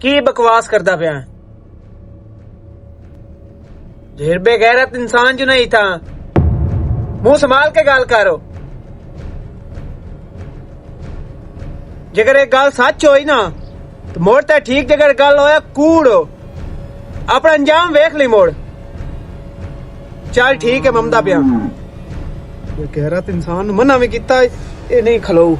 की बकवास करता पिया? ढेर बेगैरत इंसान जो नहीं था। मुंह संभाल के गाल करो। जेकर एक गाल सच होई ना तो मोड़ ते ठीक, जेकर गल होया कूड़ हो अपना अंजाम वेख ली मोड़। चल ठीक है ममदा पिया। बेगैरत इंसान मना भी किता ये नहीं खलोऊ।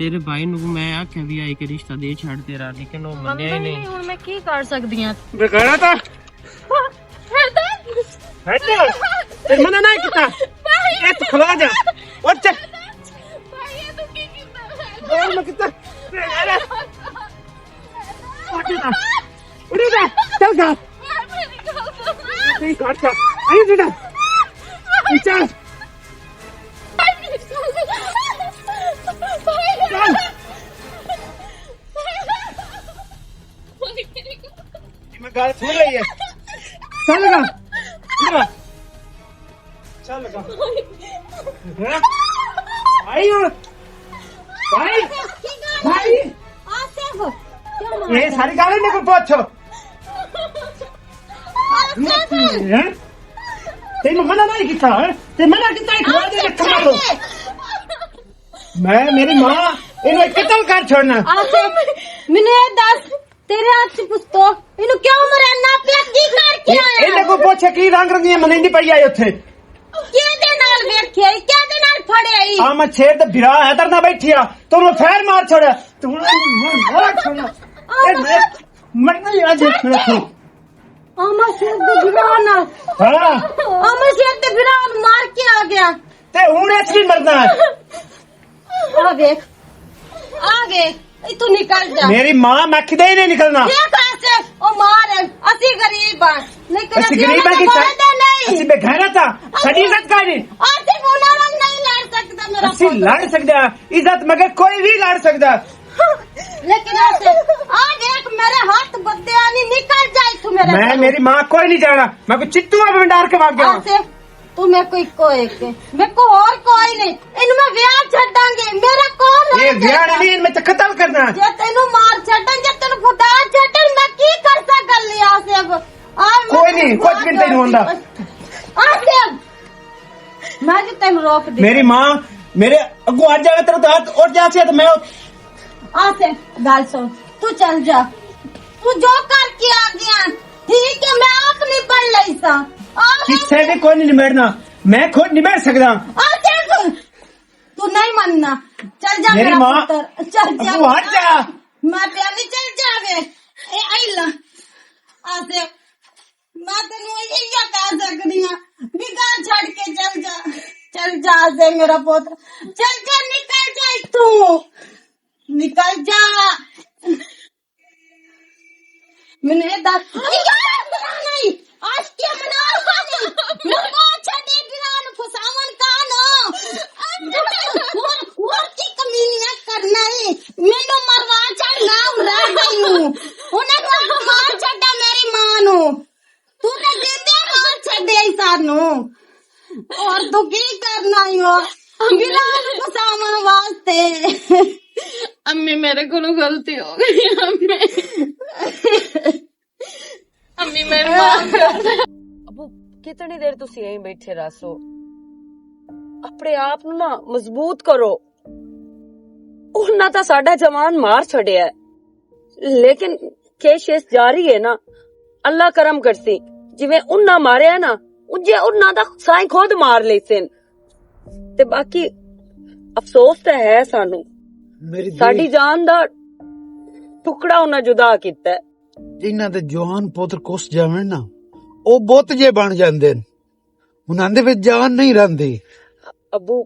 तेरे भाई ਨੂੰ ਮੈਂ ਆਖਿਆ ਵੀ ਆਈ ਕਿ ਰਿਸ਼ਤਾ ਦੇ ਛੱਡ ਤੇਰਾ, ਲੇਕਿਨ ਉਹ ਮੰਨਿਆ ਹੀ ਨਹੀਂ। ਹੁਣ ਮੈਂ ਕੀ ਕਰ ਸਕਦੀ ਆ? ਬੇਗਾਰਾ ਤਾਂ ਤੇ ਮਨਾ ਨਹੀਂ ਕੀਤਾ। ਇਹ ਤੂੰ ਖਵਾ ਜਾ ਉੱਠ। ਭਾਈ ਇਹ ਤੂੰ ਕੀ ਕੀਤਾ? ਮੈਂ ਕੀਤਾ ਉੜੀ ਜਾ ਚੱਲ ਜਾ ਨਹੀਂ ਕੱਟ ਆਈ ਜਿਹੜਾ ਚੱਲ मैं गाल सुन रही है। चल लगा चल लगा भाई और भाई भाई ये सारी गालें मेरे को पूछो। तेरी मना नहीं किया है, ते मना किया खवा दे खवा दो। मैं मेरी माँ इन्हें कत्ल कर छोड़ना। मैंने दस तेरे हाथ से पुछतो इनु क्यों मरना पिया की करके आया? इन्हें को पूछे की रंग रंगी मने नहीं पड़ी आई उथे केदे नाल वेखे केदे नाल फड़े आई? आ मैं छेड़ ते बिरा है तरना बैठिया तो मैं फैर मार छोड़ा तू मार छोड़ा ए मरना ही आज रखो। आमा शेर दे बिरा नाल हां आमा शेर दे बिरा मार के आ गया ते हुन ऐसी मरना है। आ गए तू निकल जा। मेरी मां मैं किदे ही नहीं निकलना। ये कैसे ओ मार असि गरीब हां लेकिन असि गरीब की नहीं असि बेघरा था सड़ी इज्जत का नहीं असि बोला नहीं लड़ सकता मेरा असि लड़ सकदा इज्जत मगर कोई भी लड़ सकदा लेकिन ऐसे आ देख मेरे हाथ बद्दे नहीं निकल जाए तू मेरे। मैं मेरी मां कोई नहीं जाना मैं को चित्तू में डार के भाग गया। तू मेरे को इको एक मेरे को और कोई नहीं इनमें ब्याह छड़ांगे मेरा कौन ये ब्याह नहीं इनमें तो कत्ल करना जे तेनु मार छड़न जे तेनु फुटा छड़न मैं की कर सकल लिया से अब कोई नहीं कुछ भी नहीं होंदा। आसे मैं जो तेनु रोक दी मेरी मां मेरे अगू आ जावे तेरे तो हाथ और जा से तो मैं आसे गाल सुन तू चल जा तू जो करके आ गया ठीक है मैं आप नहीं पढ़ लई सा किससे भी कोई नहीं निमेड़ना मैं खुद निमेड़ सकता। तू नहीं मानना चल जा मेरी माँ चल जा हट जा मैं प्याली चल जावे ए आइला आसे मैं तेनु यही कह सकती हूं बिगाड़ छड़ के चल जा से मेरा पुत्र चल जा निकल जा तू निकल जा। मैंने नहीं आज क्या मना मुझको अच्छा दे बिरान फसावन कान वो की कमीनियां करना है मैंने मरवा चढ़ना रह गई हूं उन्हें तो मार छड़ा मेरी मां नु तूने जिंदे मार छड़े सानू और तू की करना हो बिरान फसावन वास्ते। अम्मी मेरे को गलती हो गई अम्मी मेरी मां ਅਬੂ ਕਿਤਨੀ ਦੇਰ ਤੁਸੀਂ ਐਂ ਬੈਠੇ ਰਹੋ? ਆਪਣੇ ਆਪ ਨੂੰ ਨਾ ਮਜ਼ਬੂਤ ਕਰੋ। ਉਹਨਾਂ ਤਾਂ ਸਾਡਾ ਜਵਾਨ ਮਾਰ ਛੱਡਿਆ ਲੇਕਿਨ ਕੋਸ਼ਿਸ਼ ਜਾਰੀ ਹੈ ਨਾ ਅੱਲਾ ਕਰਮ ਕਰਸੀ ਜਿਵੇਂ ਉਹਨਾਂ ਮਾਰਿਆ ਨਾ ਉਜੇ ਉਹਨਾਂ ਦਾ ਸਾਈ ਖੁਦ ਮਾਰ ਲਈਸਨ ਤੇ ਬਾਕੀ ਅਫਸੋਸ ਤਾਂ ਹੈ ਸਾਨੂੰ ਸਾਡੀ ਜਾਨ ਦਾ ਟੁਕੜਾ ਉਹਨਾਂ ਜੁਦਾ ਕੀਤਾ ਜਿਨ੍ਹਾਂ ਦੇ ਜਵਾਨ ਪੁੱਤਰ ਕੁਸ ਜਾਵਣ ਨਾ ਉਹ ਬੁੱਤ ਜੇ ਬਣ ਜਾਂਦੇ ਨੇ ਉਹਨਾਂ ਦੇ ਵਿੱਚ ਜਾਨ ਨਹੀਂ ਰਹਿੰਦੀ। ਅੱਬੂ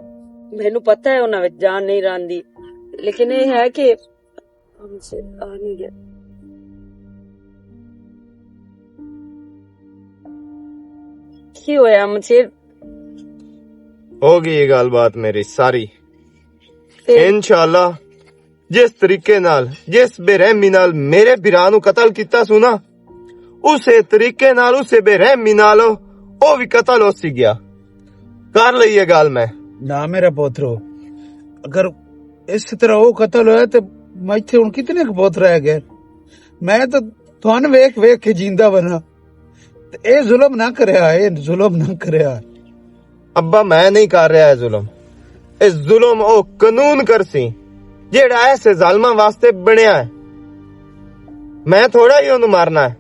ਮੈਨੂੰ ਪਤਾ ਹੈ ਉਹਨਾਂ ਵਿੱਚ ਜਾਨ ਨਹੀਂ ਰਹਿੰਦੀ ਲੇਕਿਨ ਇਹ ਹੈ ਕਿ हमसे आ नहीं गया। की होया मुझे हो गई ये गलबात मेरी सारी इंशाल्लाह जिस तरीके नाल जिस बेरहमी नाल मेरे बिरा नु कतल किता सु ना उसे तरीके नाल उसे बेरहमी नाल ओ भी कतल हो सी गया। कर लईए गल मैं ना मेरा पोतरो, अगर इस तरह वो कतल होया तो मैं इत्थे हुण कितने क पोत रह गए। मैं तो तुहानू वेख वेख के जींदा बना। ए जुल्म ना करया, ए जुल्म ना करया। अब्बा मैं नहीं कर रहा है जुल्म, ए जुल्म ओ कानून करसी जेड़ा ऐसे जालमा वास्ते बनया है। मैं थोड़ा ही ओनू मारना है,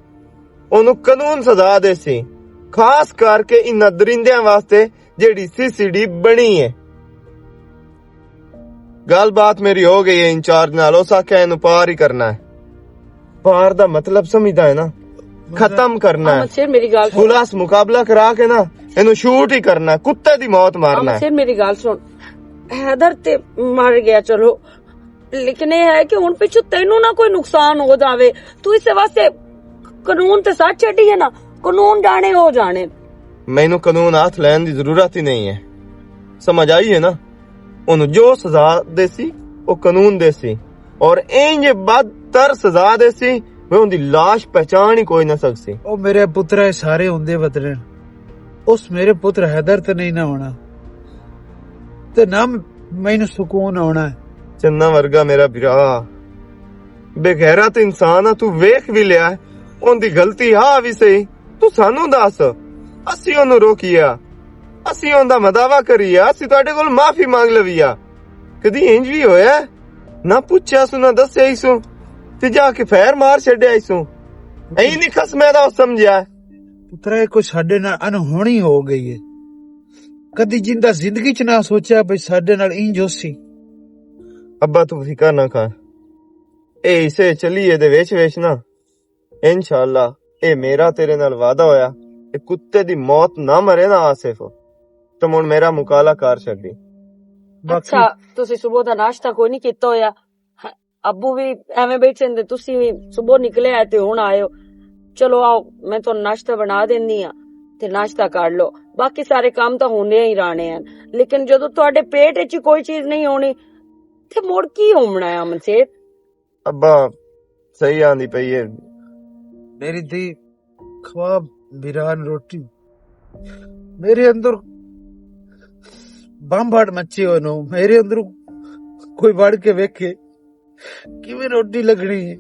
ओनू कानून सजा देसी, खास करके इन दरिंदियां वास्ते जेड़ी सीसीडी बनी है। गल बात मेरी हो गई है इंचार्ज नाल, उस आख्या इनू पार ही करना है। पार दा मतलब समझदा है ना, खत्म करना अहमद है। शेर मेरी गाल सुन। पुलिस मुकाबला करा के ना इनू शूट ही करना है, कुत्ते दी मौत मारना अहमद है। शेर मेरी गाल सुन। हैदर ते मर गया चलो, लेकिन ये है कि हुण पिछू तेनू ना कोई नुकसान हो जावे। तू इस वास्ते कानून ते साथ छड्डी है ना, कानून जाने हो जाने। मैनू कानून हाथ लैन दी जरूरत ही नहीं है, समझ आई है ना। उन्हें जो सजा देसी वो कानून देसी, और इंज बदतर सजा देसी वे उनकी लाश पहचान ही कोई ना सकसी। ओ मेरे पुत्र सारे हुंदे वतने, उस मेरे पुत्र हैदर तो नहीं ना होना, ते ना मैनू सुकून होना है। चन्ना वर्गा मेरा बिरा बेगैरत इंसान आ, तू वेख भी लिया है उनकी गलती हा भी सही। तू सानू दस, असी ओनू रोकिया, असी ओंदा मदावा करिया, असी तुहाडे कोल माफी मांग लविया। कदी इंज भी होया ना पुछया सु ना दस्या ही सु ते जाके फैर मार छड्या सु। ऐ नहीं खस मैं दा समझया पुत्र कोई साडे नाल अनहोनी हो गई है। कदी जिंदा जिंदगी च ना सोचा भाई साडे नाल इंज होसी। अब्बा तू फिकर ना कर, ए इसे चलिए दे वेच वेच ना इंशाअल्लाह ए मेरा तेरे नाल वादा होया, ए कुत्ते दी मौत ना मरे ना आसिफ तो मुन मेरा मुकाला कर छड्डी। अच्छा तुसी सुबह दा नाश्ता कोई नहीं कीता होया? अब्बू भी एवें बैठे ने, तुसी भी सुबह निकले आए ते हुण आए हो। चलो आओ मैं तो नाश्ता बना देनी आ ते नाश्ता कर लो, बाकी सारे काम तो होने ही रहने हैं। लेकिन जदों तुहाडे पेट विच कोई चीज नहीं होनी ते मुड़ की होना है अमन सेठ? अब्बा सही आंदी पई है मेरी दी ख्वाब बिरान रोटी मेरे अंदर बम्बाड़ मची हो नो, मेरे अंदर कोई बढ़ के वेखे किवें रोटी लगनी है।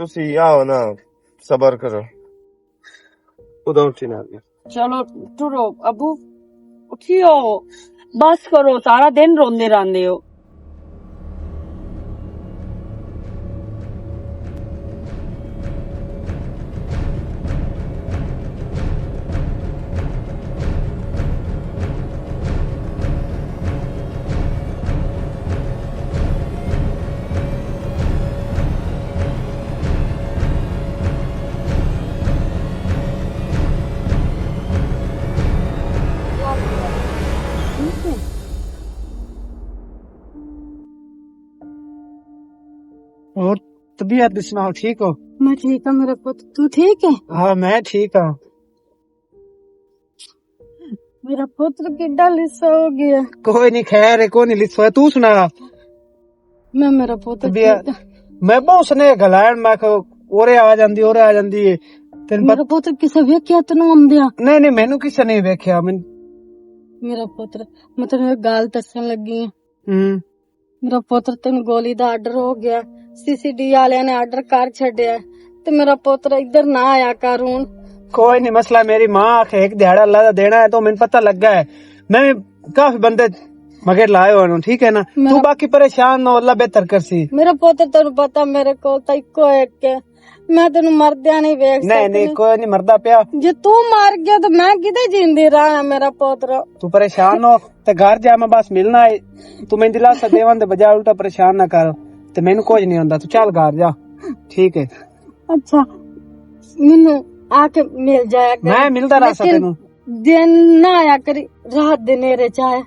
तुसी आओ ना, सबर करो, उधर उठी ना। चलो टुरो अबू, उठियो, बस करो, सारा दिन रोंदे रहंदे हो। और तबीयत सुनाओ, ठीक हो? मैं ठीक हूँ मेरा पुत्र, तू ठीक है? हाँ मैं ठीक हूँ। मेरा पुत्र किड्डा लिस्सा हो गया। कोई नहीं, खैर है, कोई नहीं लिखो। तू सुना? मैं मेरा पुत्र तबीयत ठीक है। मैं बहुत सुने गलायन मैं ओरे आ जांदी है तेन मेरा पुत्र किसे वेख्या तेनू आंदिया? नहीं नहीं मैनू किसे नहीं वेख्या। मेरा पुत्र मैं तेन एक गल दसन लगी हूं। मेरा पुत्र तेन गोली दा आर्डर हो गया, सीसीडी वाले ने आर्डर कर छड़िया ते मेरा पुत्र इधर ना आया कर हुन। कोई नहीं मसला, मेरी माँ आखे एक दिहाड़ा अल्लाह दा देना है तो मैंने पता लगा है। मैं काफी बंदे मगर लाए हो, ठीक है ना? तू बाकी परेशान ना, अल्लाह बेहतर कर सी। मेरा पुत्र तेन पता मेरे को तो इको एक है, मैं तेन मरदिया नहीं वेख सकती। नहीं नहीं कोई नहीं मरदा पिया। जे तू मर गया तो मैं किते जींदी रहा मेरा पुत्र। तू परेशान हो ते घर जा, मैं बस मिलना है। तू मैं दिलासा देवन दे बजाय उल्टा परेशान ना कर, ते मैनू कुछ नहीं होंदा। तू चल घर जा, ठीक है? अच्छा मैनू आके मिल जाया कर। मैं मिलता रहा सा तेनू। दिन ना आया करी, रात दे नेरे चाहे,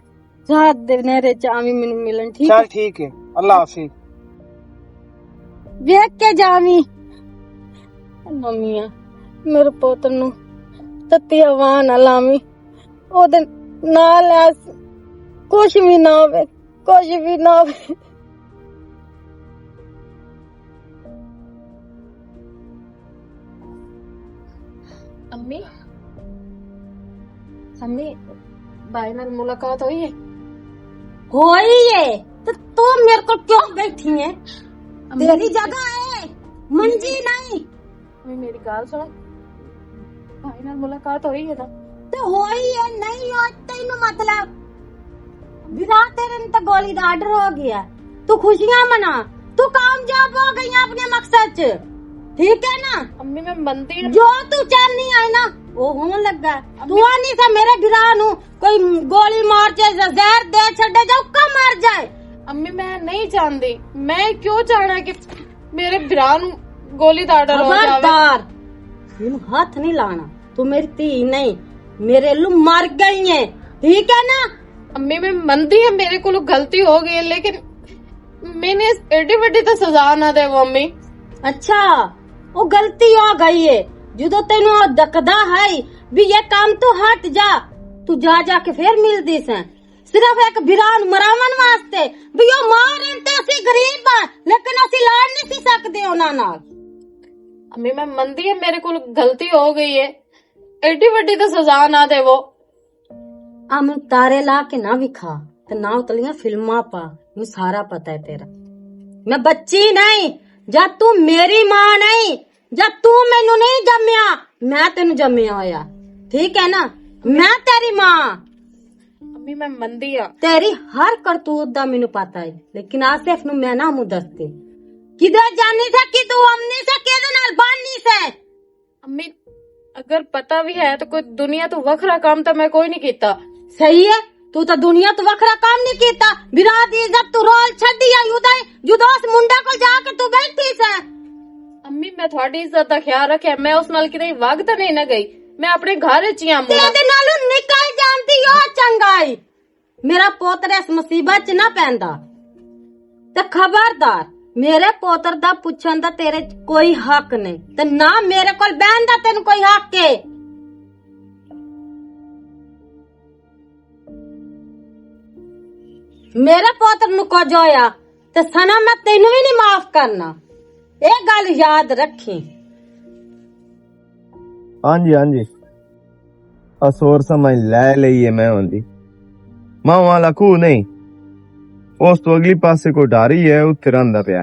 रात दे नेरे चावी मैनू मिलन, ठीक है? चल ठीक है, अल्लाह हाफिज। वेख के जावी मम्मिया, मेरे पुत्र नू तत्ती हवा ना लावी, ओदे नाल कुछ भी ना होवे, कुछ भी ना होवे। अम्मी अम्मी भाई नाल मुलाकात हुई है? होई है तो तू मेरे को क्यों बैठी है? तेरी जगह है, मंजी नहीं। अम्मी मेरी गाल सुनो, भाई नाल मुलाकात हुई है ना? तो होई है नहीं हो तेन मतलब विराट तेरे ने तो गोली का आर्डर हो गया। तू खुशियां मना, तू कामयाब हो गई अपने मकसद च, ठीक है ना? अम्मी मैं मनती हूँ। जो तू चाहनी है ना वो होने लगा। तू नहीं था मेरे विरा नु कोई गोली मार के जहर दे छड़े जाओ का मर जाए। अम्मी मैं नहीं चाहती, मैं क्यों चाहना कि मेरे भरा नु गोली दा आर्डर हो जावे? खबरदार मैनू हाथ नहीं लाना, तू मेरी धी नहीं, मेरे लू मर गई है, ठीक है ना? अम्मी मैं मनती है मेरे को गलती हो गई है, लेकिन मैंने एडी वड्डी तो सजा ना दे वो अम्मी। अच्छा वो गलती हो गई है, जो तेनू दकदा है भी ये काम तू हट जा, तू जा जाके फिर मिलदी से सिर्फ एक बिरान मरावन वास्ते भी यो मार ते असी गरीब है लेकिन असी लड़ नहीं सी सकदे उना नाल। अम्मी मैं मनती है मेरे को गलती हो गई है, एडी वड्डी तो सजा ना दे वो। हम तारे ला के ना विखा ते ना उतलियां फिल्मा पा, मैं सारा पता है तेरा। मैं बच्ची नहीं, जब तू मेरी माँ नहीं, जब तू मैनू नहीं जम्मिया मैं तेनू जम्मिया होया, ठीक है ना? मैं तेरी माँ, अम्मी मैं मनती है। तेरी हर करतूत दा मैनू पता है, लेकिन आसिफ नु मैं ना मुंह दसती किधर जानी से कि तू हमनी से केदे नाल बानी से। अम्मी अगर पता भी है तो कोई दुनिया तो वखरा काम तो मैं कोई नहीं कीता। सही है, तू तो दुनिया तो वखरा काम नहीं कीता, बिराद दी इज्जत तू रोल छड्डी आई उदय जुदा उस मुंडा को जाके तू बैठी से। अम्मी मैं थोड़ी इज्जत का ख्याल रखे, मैं उस नाल किते वग तो नहीं ना गई, मैं अपने घर च ही आ। तेरे नाल निकल जानती हो चंगाई, मेरा पोतरा इस मुसीबत च ना पैंदा ते खबरदार मेरे पोतर दा पुछन दा तेरे च कोई हक नहीं ते ना मेरे कोल बहन दा तेन कोई हक है। मेरे पोतर नु कुछ होया ते सना मैं तेनू भी नहीं माफ करना, ये गल याद रखी। हाँ जी असोर समझ ले लईए मैं होंदी मां वाला कू नहीं, उस तो अगली पासे को डारी है उत्थे रंदा पिया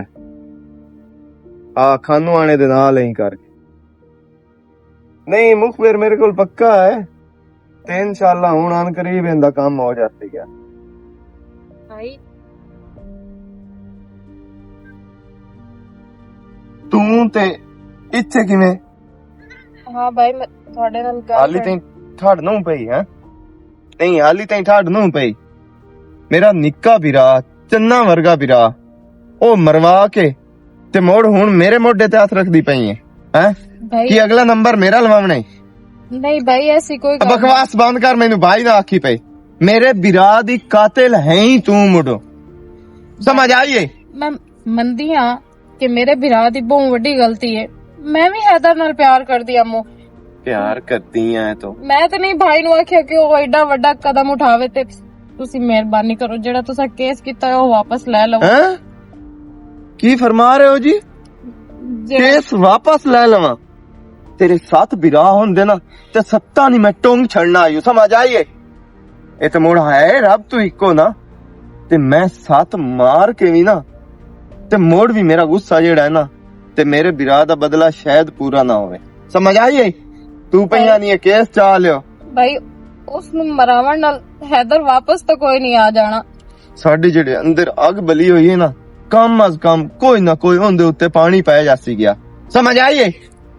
आ खानू आने दे नाल ही करके नहीं मुखबिर मेरे को पक्का है ते इंशाल्लाह हुण आन करीब इंदा काम हो जाती गया। भाई तू ते इत्थे किवें हाँ भाई मैं थोड़े नाल गल हाली तई ठाड़ नूं पई है नहीं हाली तई ठाड़ नूं पई मेरा निक्का बिरा चन्ना वर्गा बिरा ओ मरवा के ते मोड़ हुण मेरे मोढे ते हाथ रखदी पई है भाई कि अगला नंबर मेरा लवावणे नहीं भाई ऐसी कोई गल बकवास बंद कर मैनू भाई ना आखी पई मेरे बिरा दी कातिल है ही तू मुडो समझ आइए। मैं मनदी हाँ कि मेरे भरा दी बहुत वड्डी गलती है, मैं भी हैदर नाल प्यार करदी अम्मू। प्यार करती है तो मैं तो नहीं भाई नु आख्या कि वो एडा वड्डा कदम उठावे ते तुसी मेहरबानी करो जेड़ा तुसा केस कीता है वो वापस ले लो। हैं की फरमा रहे हो जी? केस वापस ले लवा तेरे साथ बिरा होंदे ना ते सत्ता नहीं मैं टोंग छड़ना आयु समझ आइए। ये तो मोड़ है रब तू इको ना ते मैं साथ मार के भी ना ते मोड़ भी मेरा गुस्सा जेड़ा है ना ते मेरे बिरा दा बदला शायद पूरा ना होवे समझ आइए। तू पईया नहीं केस चा लियो भाई उस मरावण नाल हैदर वापस तो कोई नहीं आ जाना। साडी जेड़े अंदर अग बली हुई है ना कम अज कम कोई ना कोई उनदे उत्ते पानी पाया जासी गया समझ आइए।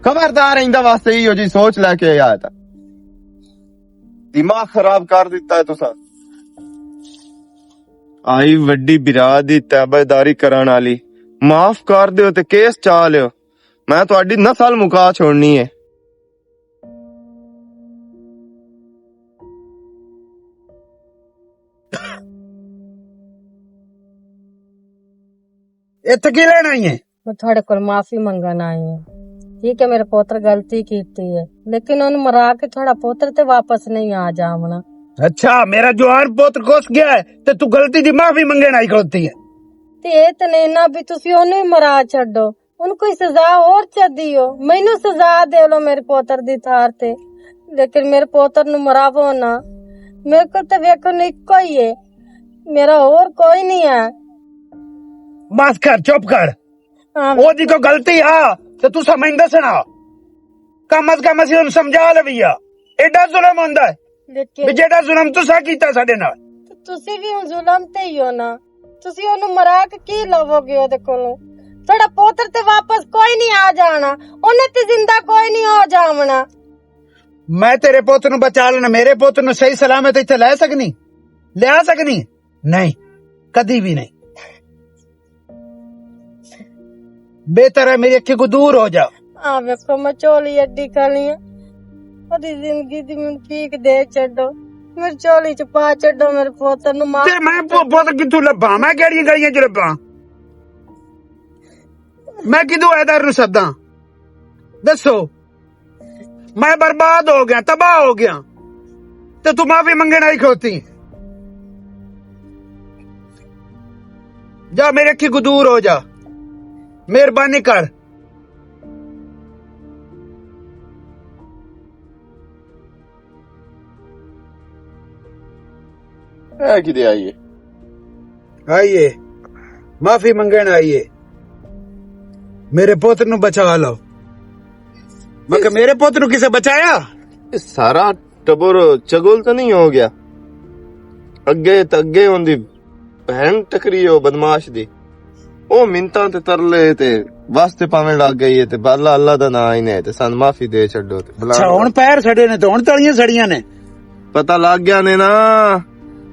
खबरदार इंदा वास्ते ही हो जी सोच लेके आया था दिमाग खराब कर दिता है तुसा। आई वड्डी बिरा दी ताबेदारी कराने वाली माफ कर दियो ते केस चा लियो मैं तुहाडी नस्ल मुका छोड़नी है। इत्थे की लेना ही है? मैं थोड़े को माफी मंगन आई है, ठीक है मेरे पोत्र गलती की है लेकिन उन मरा के थोड़ा पोत्र ते वापस नहीं आ जावना। अच्छा मेरा जवान पुत्र घुस गया है ते तू गलती दी माफी मंगण आई खड़ोती है। ਤੇ ਇਹ ਤਾਂ ਨਹੀਂ ਨਾ ਵੀ ਤੁਸੀਂ ਉਹਨੂੰ ਹੀ ਮਰਾ ਛੱਡੋ, ਉਹਨੂੰ ਕੋਈ ਸਜ਼ਾ ਹੋਰ ਚਾਹੀਦੀ ਹੋ। ਮੈਨੂੰ ਸਜ਼ਾ ਦੇ ਲੋ ਮੇਰੇ ਪੁੱਤਰ ਦੀ ਥਾਰ ਤੇ, ਲੇਕਿਨ ਮੇਰੇ ਪੁੱਤਰ ਨੂੰ ਮਰਾਵੋ ਨਾ। ਮੇਰੇ ਕੋਲ ਤਾਂ ਵੇਖੋ ਨਾ ਇੱਕੋ ਹੀ ਹੈ, ਮੇਰਾ ਹੋਰ ਕੋਈ ਨਹੀਂ ਹੈ। बस कर चुप कर। ਹਾਂ ओदी को गलती आ ते तू समझ दसना, कम अज कम असी उन्हें समझा लवीया। एडा जुल्म होंदा है ਲੇਕਿਨ भी जेड़ा जुल्म तुसा कीता साडे नाल। ਤੁਸੀਂ ਵੀ ਹੁਣ ਜ਼ੁਲਮ ਤੇ ਹੀ ਹੋ ਨਾ। ਤੁਸੀਂ ਉਹਨੂੰ ਮਰਾ ਕੇ ਕੀ ਲਵੋਗੇ ਉਹਦੇ ਕੋਲੋਂ? ਤੁਹਾਡਾ ਪੁੱਤਰ ਤੇ ਵਾਪਸ ਕੋਈ ਨਹੀਂ ਆ ਜਾਣਾ, ਉਹਨੇ ਤੇ ਜ਼ਿੰਦਾ ਕੋਈ ਨਹੀਂ ਹੋ ਜਾਵਣਾ। मैं तेरे पुत्र नु बचा लेना, मेरे पुत्र नु सही सलामत इत्थे लै सकनी, लिया सकनी? नहीं, कदी भी नहीं। बेहतर है मेरी अखी को दूर हो जा। ਆ ਵੇਖੋ ਮੈਂ ਝੋਲੀ ਅੱਡੀ ਖਾਣੀ ਆ, ਉਹਦੀ ਜ਼ਿੰਦਗੀ ਦੀ ਮੈਨੂੰ ਪੀਕ ਦੇ ਛੱਡੋ, ਮੇਰੀ ਝੋਲੀ ਚ ਪਾ ਛੱਡੋ ਮੇਰੇ ਪੁੱਤਰ ਨੂੰ। ਮਾਂ ते मैं पुत्र किथों लभा? मैं केड़ियां गलियां च लभा? मैं किदों ऐदर नु सदा? दसो, मैं बर्बाद हो गया, तबाह हो गया, ते तू माफी मंगण आई खड़ोती? जा मेरे अखी को दूर हो जा, मेहरबानी कर। किदे आइए आइए माफी मंगण आइए, मेरे पुत्र नु बचा लो। मैं मेरे पुत्र नु किसे बचाया? सारा टबर चगोल तो नहीं हो गया? अगे उनदी भैन टकरी हो बदमाश दी, ओ मिंता ते तरले ते वास्ते पावे लग गई है ते बाला अल्लाह दा नाम ही ने ते सन माफी दे छड्डो ते अच्छा हुण पैर सड़े ने ते हुण तलियां सड़ियां ने। पता लग गया ने ना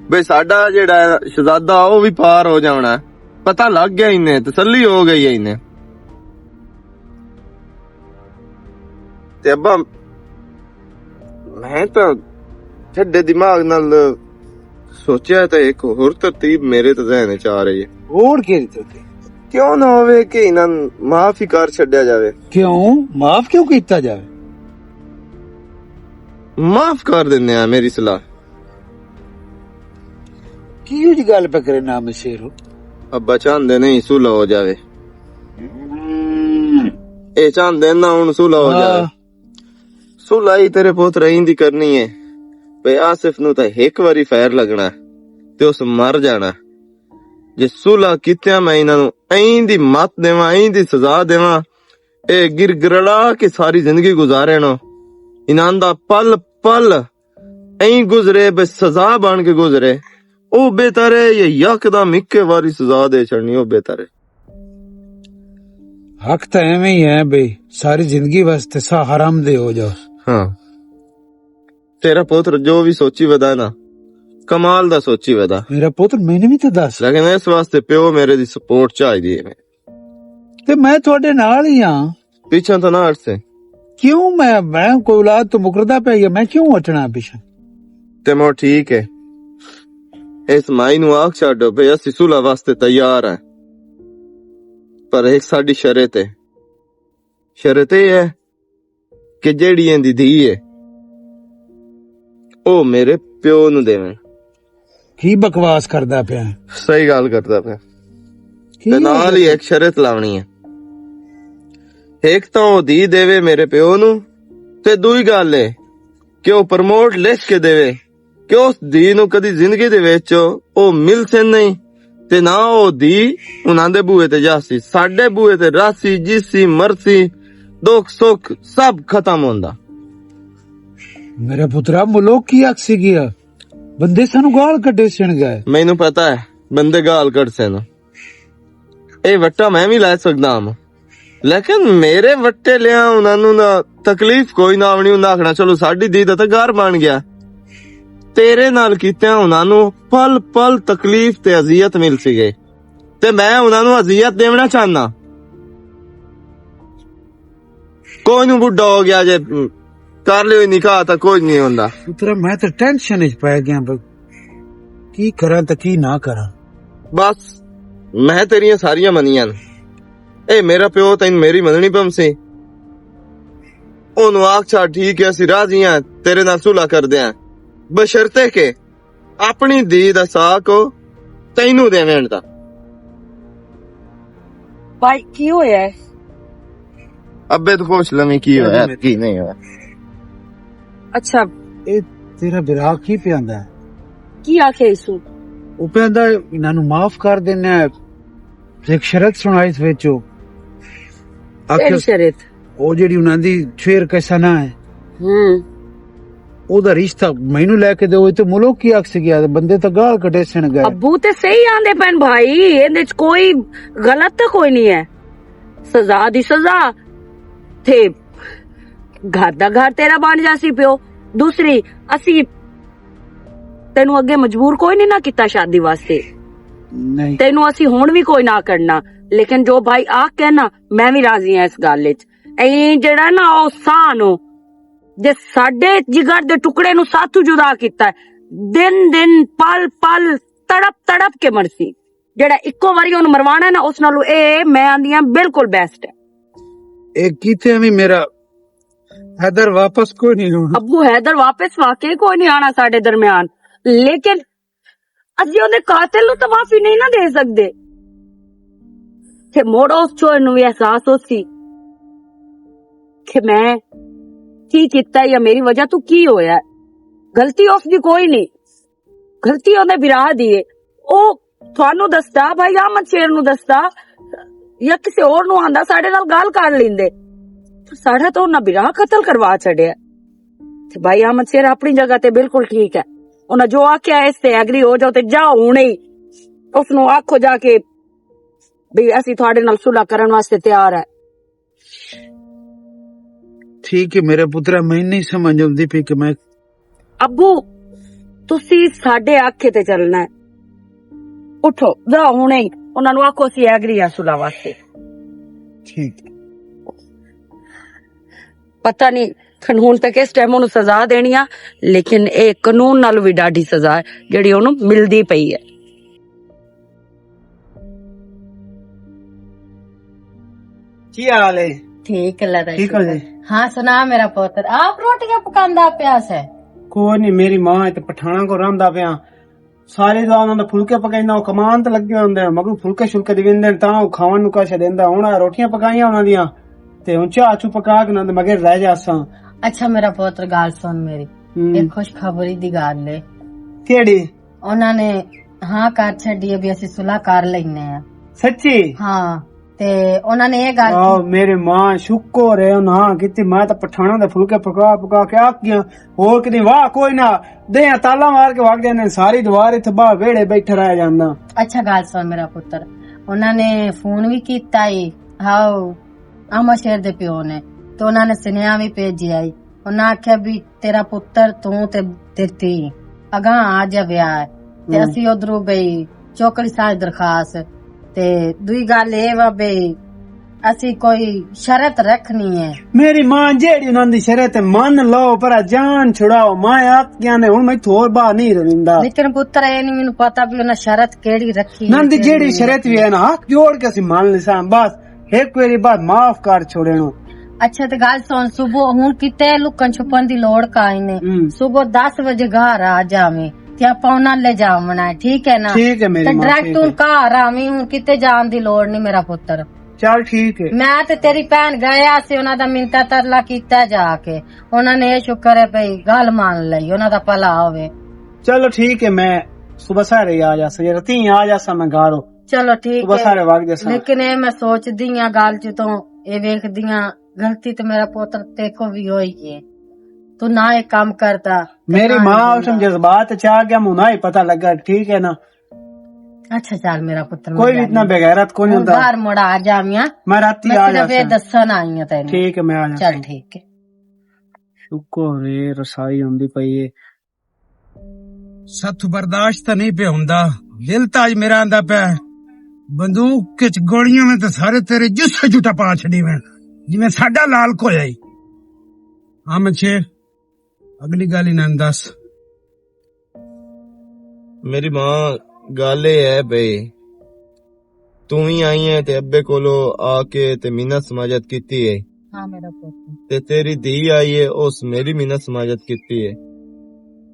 बे साडा जेड़ा शहजादा ओ भी पार हो जावना। पता लग गया इन्हें, तसल्ली हो गई है इन्हें। ते अब्बा मैं तो छड्डे दिमाग नाल सोचा तो एक होर तरतीब मेरे तो जहन च आ रही है। और केड़ी तरतीब? क्यों ना होवे कि इन्हां माफ ही कर छड्या जावे। क्यों माफ क्यों कीता जावे? माफ कर दिन्ने आ, मेरी सलाह। कियो जी गल पे करे नाम शेरो? अब्बा चाहते नहीं सुलह हो जावे, ए चाहते ना हुन सुलह हो जावे। सुलह ही तेरे पुत्र इंदी करनी है भाई आसिफ नु तो एक बारी फैर लगना ते उस मर जाना। जे सुलह कित्या मैं इन्हां नु ऐं दी मत देवां, ऐं दी सजा देवां, ए गिरगिरड़ा के सारी जिंदगी गुजारे नो। इन्हां दा पल पल ऐं गुजरे बस सजा बन के गुजरे। ओ बेहतर है ये यकदम इक्के बारी सजा दे छड़नी, ओ बेहतर है। हक तो एवं ही है भाई, सारी जिंदगी वास्ते सा हराम दे हो जाओ। हाँ तेरा पुत्र जो भी सोची वदा ना कमाल दा सोची वदा। मेरा पुत्र मैंने भी तो दस, लेकिन इस वास्ते प्यो मेरे दी सपोर्ट चाहिदी है। ते मैं थोड़े नाल ही हां, पीछा तो ना हट से। क्यों मैं कोई औलाद तो मुकरदा पे है, मैं क्यों हटना पीछे? ते मो ठीक है, इस माई नु आख छाड़ो भाई असी सुलह वास्ते तैयार हैं, पर एक साडी शर्त है। शर्त ये है कि जेड़ी इंदी धी है ओ मेरे प्यो नु देवे। की बकवास करदा पिया? सही गल करदा पिया। ते नाल ही एक शर्त लावनी है, एक तो ओ धी देवे मेरे प्यो नु, ते दूई गल है कि ओ प्रमोट लिख के देवे कि उस धी नु कदी जिंदगी दे विच ओ मिल से नहीं ते ना ओ धी उन्हां दे बूहे ते जासी, साडे बूहे ते रासी जिसी मरसी दुख सुख सब खत्म होंदा। मेरा पुत्रा मुलोक की अक्सी गया, बंदे सानू गाल कड्डे सन गए। मैनू पता है बंदे गाल कट से ना, ए वट्टा मैं भी लै सकदा हां, लेकिन मेरे वट्टे लिया उन्हां ना तकलीफ कोई ना आवनी। उन्हां आखना चलो साडी धी दा तां घर बन गया, तेरे नाल कीतिया उन्हां नू पल पल तकलीफ ते अजियत मिल सी गई, ते मैं उन्हां नू अजियत देना चाहना। कोई नू बुढ़ा हो गया जे कर लियो निकाह तां कोई नहीं होंदा। पुत्रा मैं तो टेंशन विच पै गया, की करा ते की ना करा। बस मैं तेरियां सारियां मनियां न, ए मेरा प्यो तैन मेरी मननी पमसी। ओनू आख छा ठीक है असी राजी हां तेरे नाल सुलह कर दें, ਬਸ਼ਰਤੇ ਕਿ ਆਪਣੀ ਧੀ ਦਾ ਸਾਕ ਤੈਨੂੰ ਦੇਵਣ ਦਾ। ਭਾਈ ਕੀ ਹੋਇਆ ਹੈ? ਅੱਬੇ ਤੋਂ ਪੁੱਛ ਲਵੀਂ ਕੀ ਹੋਇਆ ਕੀ ਨਹੀਂ ਹੋਇਆ। ਅੱਛਾ ਇਹ ਤੇਰਾ ਵਿਰਾਹ ਕੀ ਪਿਆਂਦਾ ਹੈ? ਕੀ ਆਖਿਆ ਇਸੂ? ਉਹ ਕਹਿੰਦਾ ਇਹਨਾਂ ਨੂੰ ਮਾਫ ਕਰ ਦੇਣਾ ਹੈ। ਇੱਕ ਸ਼ਰਤ ਸੁਣਾਈ ਇਸ ਵਿੱਚ ਉਹ ਕਿਹੜੀ ਸ਼ਰਤ? ਉਹ ਜਿਹੜੀ ਉਹਨਾਂ ਦੀ ਫੇਰ ਕੈਸਾ ਨਾ ਹੈ ਉਹਦਾ ਰਿਸ਼ਤਾ ਮੈਨੂੰ ਲੈ ਕੇ ਦਿਓ। ਤੇ ਮੁਲਕ ਕੀ ਆਖ ਗਿਆ ਬੰਦੇ ਤਾਂ ਗਾਲ ਕੱਢੇ ਸਣ ਗਏ। ਅੱਬੂ ਤੇ ਸਹੀ ਆਂਦੇ ਪੈਣ ਭਾਈ, ਇਹਦੇ ਚ ਕੋਈ ਗਲਤ ਤਾਂ ਕੋਈ ਨਹੀਂ ਹੈ। ਸਜ਼ਾ ਦੀ ਸਜ਼ਾ ਤੇ ਘਰ ਦਾ ਘਰ ਤੇਰਾ ਬਣ ਜਾਸੀ ਪਿਓ। ਦੂਸਰੀ ਅਸੀਂ ਤੈਨੂੰ ਅੱਗੇ ਮਜਬੂਰ ਕੋਈ ਨਹੀਂ ਨਾ ਕੀਤਾ ਸ਼ਾਦੀ ਵਾਸਤੇ, ਨਹੀਂ ਤੈਨੂੰ ਅਸੀਂ ਹੁਣ ਵੀ ਕੋਈ ਨਾ ਕਰਨਾ। ਲੇਕਿਨ ਜੋ ਭਾਈ ਆਖ ਕਹਿਣਾ ਮੈਂ ਵੀ ਰਾਜ਼ੀ ਹਾਂ ਇਸ ਗੱਲ ਵਿੱਚ। ਐ ਜਿਹੜਾ ਨਾ ਉਹ ਸਾਨੋ ਜੇ ਸਾਡੇ ਜਿਗਰ ਦੇ ਟੁਕੜੇ ਨੂੰ ਸਾਥੋਂ ਜੁਦਾ ਕੀਤਾ, ਦਿਨ ਦਿਨ ਪਲ ਪਲ ਤੜਪ ਤੜਪ ਕੇ ਮਰਸੀ। ਜਿਹੜਾ ਇੱਕੋ ਵਾਰੀ ਉਹਨੂੰ ਮਰਵਾਣਾ ਨਾ ਉਸ ਨਾਲੋਂ ਇਹ ਮੈਂ ਆਂਦੀਆਂ ਬਿਲਕੁਲ ਬੈਸਟ ਹੈ। ਇਹ ਕੀਤੇ ਵੀ ਮੇਰਾ ਹੈਦਰ ਵਾਪਸ ਕੋਈ ਨਹੀਂ ਹੋਣਾ। ਅੱਬੂ ਹੈਦਰ ਵਾਪਸ ਵਾਕਈ ਕੋਈ ਨਹੀਂ ਆਣਾ ਸਾਡੇ ਦਰਮਿਆਨ, ਲੇਕਿਨ ਅਸੀਂ ਉਹਦੇ ਕਾਤਿਲ ਨੂੰ ਤਾਂ ਮਾਫੀ ਨਹੀਂ ਨਾ ਦੇ ਸਕਦੇ। ਤੇ ਮੋੜੋ ਉਸ ਚੋਰ ਨੂੰ ਵੀ ਅਹਿਸਾਸ ਹੋ ਸੀ ਕਿ ਮੈਂ ਕੀ ਕੀਤਾ ਜਾਂ ਮੇਰੀ ਵਜ੍ਹਾ ਤੋਂ ਕੀ ਹੋਇਆ। ਗਲਤੀ ਉਸਦੀ ਕੋਈ ਨਹੀਂ, ਗਲਤੀ ਉਹਦੇ ਵਿਰਾਹ ਦੀ ਏ। ਉਹ ਤੁਹਾਨੂੰ ਦੱਸਦਾ ਭਾਈ ਅਹਿਮਦ ਸ਼ੇਰ ਨੂੰ ਦੱਸਦਾ ਜਾਂ ਕਿਸੇ ਹੋਰ ਨੂੰ ਆਂਦਾ ਸਾਡੇ ਨਾਲ ਗੱਲ ਕਰ ਲੈਂਦੇ। ਸਾਡਾ ਤਾਂ ਉਹਨਾਂ ਵਿਰਾਹ ਕਤਲ ਕਰਵਾ ਛੱਡਿਆ। ਤੇ ਭਾਈ ਅਹਿਮਦ ਸ਼ੇਰ ਆਪਣੀ ਜਗ੍ਹਾ ਤੇ ਬਿਲਕੁਲ ਠੀਕ ਹੈ। ਉਹਨਾਂ ਜੋ ਆਖਿਆ ਇਸ ਤੇ ਐਗਰੀ ਹੋ ਜਾਓ ਤੇ ਜਾਓ ਹੁਣੇ ਹੀ ਉਸਨੂੰ ਆਖੋ ਜਾ ਕੇ ਵੀ ਅਸੀਂ ਤੁਹਾਡੇ ਨਾਲ ਸੁਲ੍ਹਾ ਕਰਨ ਵਾਸਤੇ ਤਿਆਰ ਹੈ। ਠੀਕ ਹੈ ਮੇਰੇ ਪੁੱਤਰਾ, ਮੈਂ ਨਹੀਂ ਸਮਝ ਆਉਂਦੀ ਪਈ ਕਿ ਮੈਂ ਅੱਬੂ ਤੁਸੀਂ ਸਾਡੇ ਆਖੇ ਤੇ ਚੱਲਣਾ ਹੈ। ਉਠੋ ਜਾਓ ਹੁਣੇ ਹੀ ਉਹਨਾਂ ਨੂੰ ਆਖੋ ਅਸੀਂ ਐਗਰੀ ਆ ਸੁਲ੍ਹਾ ਵਾਸਤੇ। ਠੀਕ ਪਤਾ ਨਹੀਂ ਕਾਨੂੰਨ ਤੇ ਕਿਸ ਟਾਈਮ ਉਹਨੂੰ ਸਜ਼ਾ ਦੇਣੀ ਆ, ਲੇਕਿਨ ਇਹ ਕਾਨੂੰਨ ਨਾਲ ਵੀ ਡਾਢੀ ਸਜ਼ਾ ਹੈ ਜਿਹੜੀ ਉਹਨੂੰ ਮਿਲਦੀ ਪਈ ਹੈ। ਕੀ ਹਾਲ ਹੈ? ठीक है लड़ा ठीक हो जी। हाँ सुना मेरा पुत्र, आप रोटियां पकांदा प्यास है? ਕੋਈ ਨਹੀਂ, ਮੇਰੀ ਮਾਂ ਤੇ ਪਠਾਣਾ ਕੋ ਰਹਿੰਦਾ ਪਿਆ। ਸਾਰੇ ਦਾ ਉਹਨਾਂ ਦਾ ਫੁਲਕੇ ਪਕਾਈਂਦਾ, ਉਹ ਕਮਾਨ ਤੇ ਲੱਗੇ ਹੁੰਦੇ ਆ ਮਗਰ ਫੁਲਕੇ ਸ਼ੁਲਕੇ ਦਿੰਦੇ ਤਾਂ ਉਹ ਖਾਣ ਨੂੰ ਕੁਛ ਦਿੰਦਾ। ਹੁਣ ਰੋਟੀਆਂ ਪਕਾਈਆਂ ਉਹਨਾਂ ਦੀਆਂ ਤੇ ਹੁਣ ਚਾਹ ਚੂ ਪਕਾ ਕੇ ਨਾ ਮਗਰ ਰਹਿ ਜਾਸਾਂ। अच्छा मेरा पुत्र गाल सुन मेरी, एक खुशखबरी दी गल है। ਕਿਹੜੀ? ਉਹਨਾਂ ਨੇ ਹਾਂ ਕਰ ਛੱਡੀ ਵੀ ਅਸੀਂ ਸੁਲ੍ਹਾ ਕਰ ਲੈਨੇ ਆ। ਸੱਚੀ? ਹਾਂ ਤੇ ਉਹਨਾਂ ਨੇ ਇਹ ਗੱਲ ਆ ਮੇਰੇ ਮਾਂ ਸ਼ੁਕਰ ਹੈ ਨਾ ਕੀਤੀ। ਮੈਂ ਤਾਂ ਪਠਾਣਾ ਦੇ ਫੁਲਕੇ ਪਕਾ ਪਕਾ ਕੇ ਆਕ ਗਿਆ। ਹੋਰ ਕਿਤੇ ਵਾਹ ਕੋਈ ਨਾ ਦੇ ਤਾਲਾ ਮਾਰ ਕੇ ਵਗ ਜਾਂਦੇ। ਸਾਰੀ ਦੀਵਾਰ ਇੱਥੇ ਬਾਹਰ ਵਿਹੜੇ ਬੈਠਾ ਰਹਿ ਜਾਂਦਾ। ਅੱਛਾ ਗੱਲ ਸੁਣ ਮੇਰਾ ਪੁੱਤਰ, ਉਹਨਾਂ ਨੇ ਫੋਨ ਵੀ ਕੀਤਾ ਈ ਹਾਓ ਅਮਰ ਸ਼ੇਰ ਦੇ ਪਿਓ ਨੇ, ਤੇ ਉਹਨਾਂ ਨੇ ਸੁਨੇਹਾ ਵੀ ਭੇਜਿਆ ਈ। ਉਹਨਾਂ ਆਖਿਆ ਵੀ ਤੇਰਾ ਪੁੱਤਰ ਤੂੰ ਤੇ ਦਿੱਤੀ ਅਗਾਂ ਆ ਜਾ ਵਿਆਹ ਤੇ ਅਸੀਂ ਉਧਰੋਂ ਬਈ ਚੋਕੜੀ ਸਾਜ ਦਰਖਾਸਤ। ਤੇ ਦੂਈ ਗੱਲ ਇਹ ਵਾ ਬਈ ਅਸੀਂ ਕੋਈ ਸ਼ਰਤ ਰੱਖਣੀ ਹੈ। ਮੇਰੀ ਮਾਂ ਜਿਹੜੀ ਉਹਨਾਂ ਦੀ ਸ਼ਰਤ ਮੰਨ ਲਓ ਪਰ ਜਾਨ ਛੁਡਾਓ। ਮੈਂ ਆਖਿਆ ਨੇ ਹੁਣ ਮੈਂ ਥੋਰ ਬਾਹਰ ਨਹੀਂ ਰਵਿੰਦਾ। ਲੇਕਿਨ ਪੁੱਤਰ ਇਹ ਨਹੀਂ ਮੈਨੂੰ ਪਤਾ ਵੀ ਉਹਨਾਂ ਸ਼ਰਤ ਕਿਹੜੀ ਰੱਖੀ। ਨੰਦੀ ਜਿਹੜੀ ਸ਼ਰਤ ਵੀ ਹੈ ਨਾ ਹੱਥ ਜੋੜ ਕੇ ਅਸੀਂ ਮੰਨ ਲਿਸਾਂ। ਬਸ ਇੱਕ ਵਾਰੀ ਬਾਅਦ ਮਾਫ ਕਰ ਛੋੜੇ ਨੂੰ। ਅੱਛਾ ਤੇ ਗੱਲ ਸੁਣ, ਸੁਬਹ ਹੁਣ ਕਿਤੇ ਲੁਕਣ ਛੁਪਣ ਦੀ ਲੋੜ ਕਾਈ ਨੇ। ਸੁਬਹ 10 ਵਜੇ ਘਰ ਆ ਜਾਵੇਂ ਤੇ ਆਪਾਂ ਉਹਨਾਂ ਲੈ ਜਾਵਣਾ ਹੈ, ਠੀਕ ਹੈ ਨਾ? ਠੀਕ ਹੈ ਮੇਰੀ ਤੇ ਮਾਂ, ਡਾਇਰੈਕਟ ਹੁਣ ਘਰ ਆਵੀਂ, ਹੁਣ ਕਿਤੇ ਜਾਣ ਦੀ ਲੋੜ ਨਹੀਂ ਮੇਰਾ ਪੁੱਤਰ। ਚੱਲ ਠੀਕ ਹੈ। ਮੈਂ ਤੇ ਤੇਰੀ ਭੈਣ ਗਿਆ ਸੀ, ਉਹਨਾਂ ਦਾ ਮਿੰਤਾ ਤਰਲਾ ਕੀਤਾ ਜਾ ਕੇ। ਉਹਨਾਂ ਨੇ ਇਹ ਸ਼ੁਕਰ ਹੈ ਭਈ ਗੱਲ ਮੰਨ ਲਈ, ਉਹਨਾਂ ਦਾ ਭਲਾ ਹੋਵੇ। ਚਲੋ ਠੀਕ ਹੈ, ਮੈਂ ਸੁਬਹ ਸਾਰੇ ਆ ਜਾਸਾਂ। ਜੇ ਰਤੀ ਆ ਜਾਸਾਂ ਮੈਂ ਘਰੋਂ। ਚਲੋ ਠੀਕ ਸੁਬਹ ਸਾਰੇ ਹੈ, ਵਗ ਜਾਸਾਂ। ਲੇਕਿਨ ਇਹ ਮੈਂ ਸੋਚਦੀ ਆ ਗੱਲ ਚ ਤੋਂ ਇਹ ਵੇਖਦੀ ਆ ਗਲਤੀ ਤੇ ਮੇਰਾ ਪੁੱਤਰ ਤੇ ਕੋ ਵੀ ਹੋਈ ਹੈ। ਤੂੰ ਨਾ ਇਹ ਕੰਮ ਕਰਦਾ। मेरी माँ उस जज्बात चाह गया मुना ही पता लगा। ठीक है ना? अच्छा चल मेरा पुत्र, कोई भी इतना बेगैरत कोई नहीं होता। बाहर मुड़ा आ जामिया, मैं राती मैं आ सिर्फ ये जाता। दसन आई हूं तेन। ठीक है मैं आ जाता। चल ठीक है। शुक्र रे रसाई हुंदी पई है। ਸੱਥ ਬਰਦਾਸ਼ਤ ਤਾਂ ਨਹੀਂ ਪਿਆ ਹੁੰਦਾ। ਦਿਲ ਤਾਂ ਅੱਜ ਮੇਰਾ ਆਂਦਾ ਪਿਆ ਬੰਦੂਕ ਚ ਗੋਲੀਆਂ ਵਿੱਚ ਸਾਰੇ ਤੇਰੇ ਜੁੱਸੇ ਝੂਟਾ ਪਾ ਛੱਡੀ ਮੈਂ, ਜਿਵੇਂ ਸਾਡਾ ਲਾਲ ਕੋਇਆ ਹੀ। ਅਹਿਮਦ ਸ਼ੇਰ ਅਗਲੀ ਗੱਲ ਹੀ ਨਾ ਦੱਸ। ਮੇਰੀ ਮਾਂ ਗੱਲ ਇਹ ਹੈ ਬਈ ਤੂੰ ਹੀ ਆਈ ਹੈ ਤੇ ਅੱਬੇ ਕੋਲੋਂ ਆ ਕੇ ਤੇ ਮਿਹਨਤ ਸਮਾਜਤ ਕੀਤੀ ਹੈ। हाँ मेरा पुत्र। ਤੇ ਤੇਰੀ ਧੀ ਆਈ ਹੈ ਉਸ ਮੇਰੀ ਮਿਹਨਤ ਸਮਾਜਤ ਕੀਤੀ ਹੈ।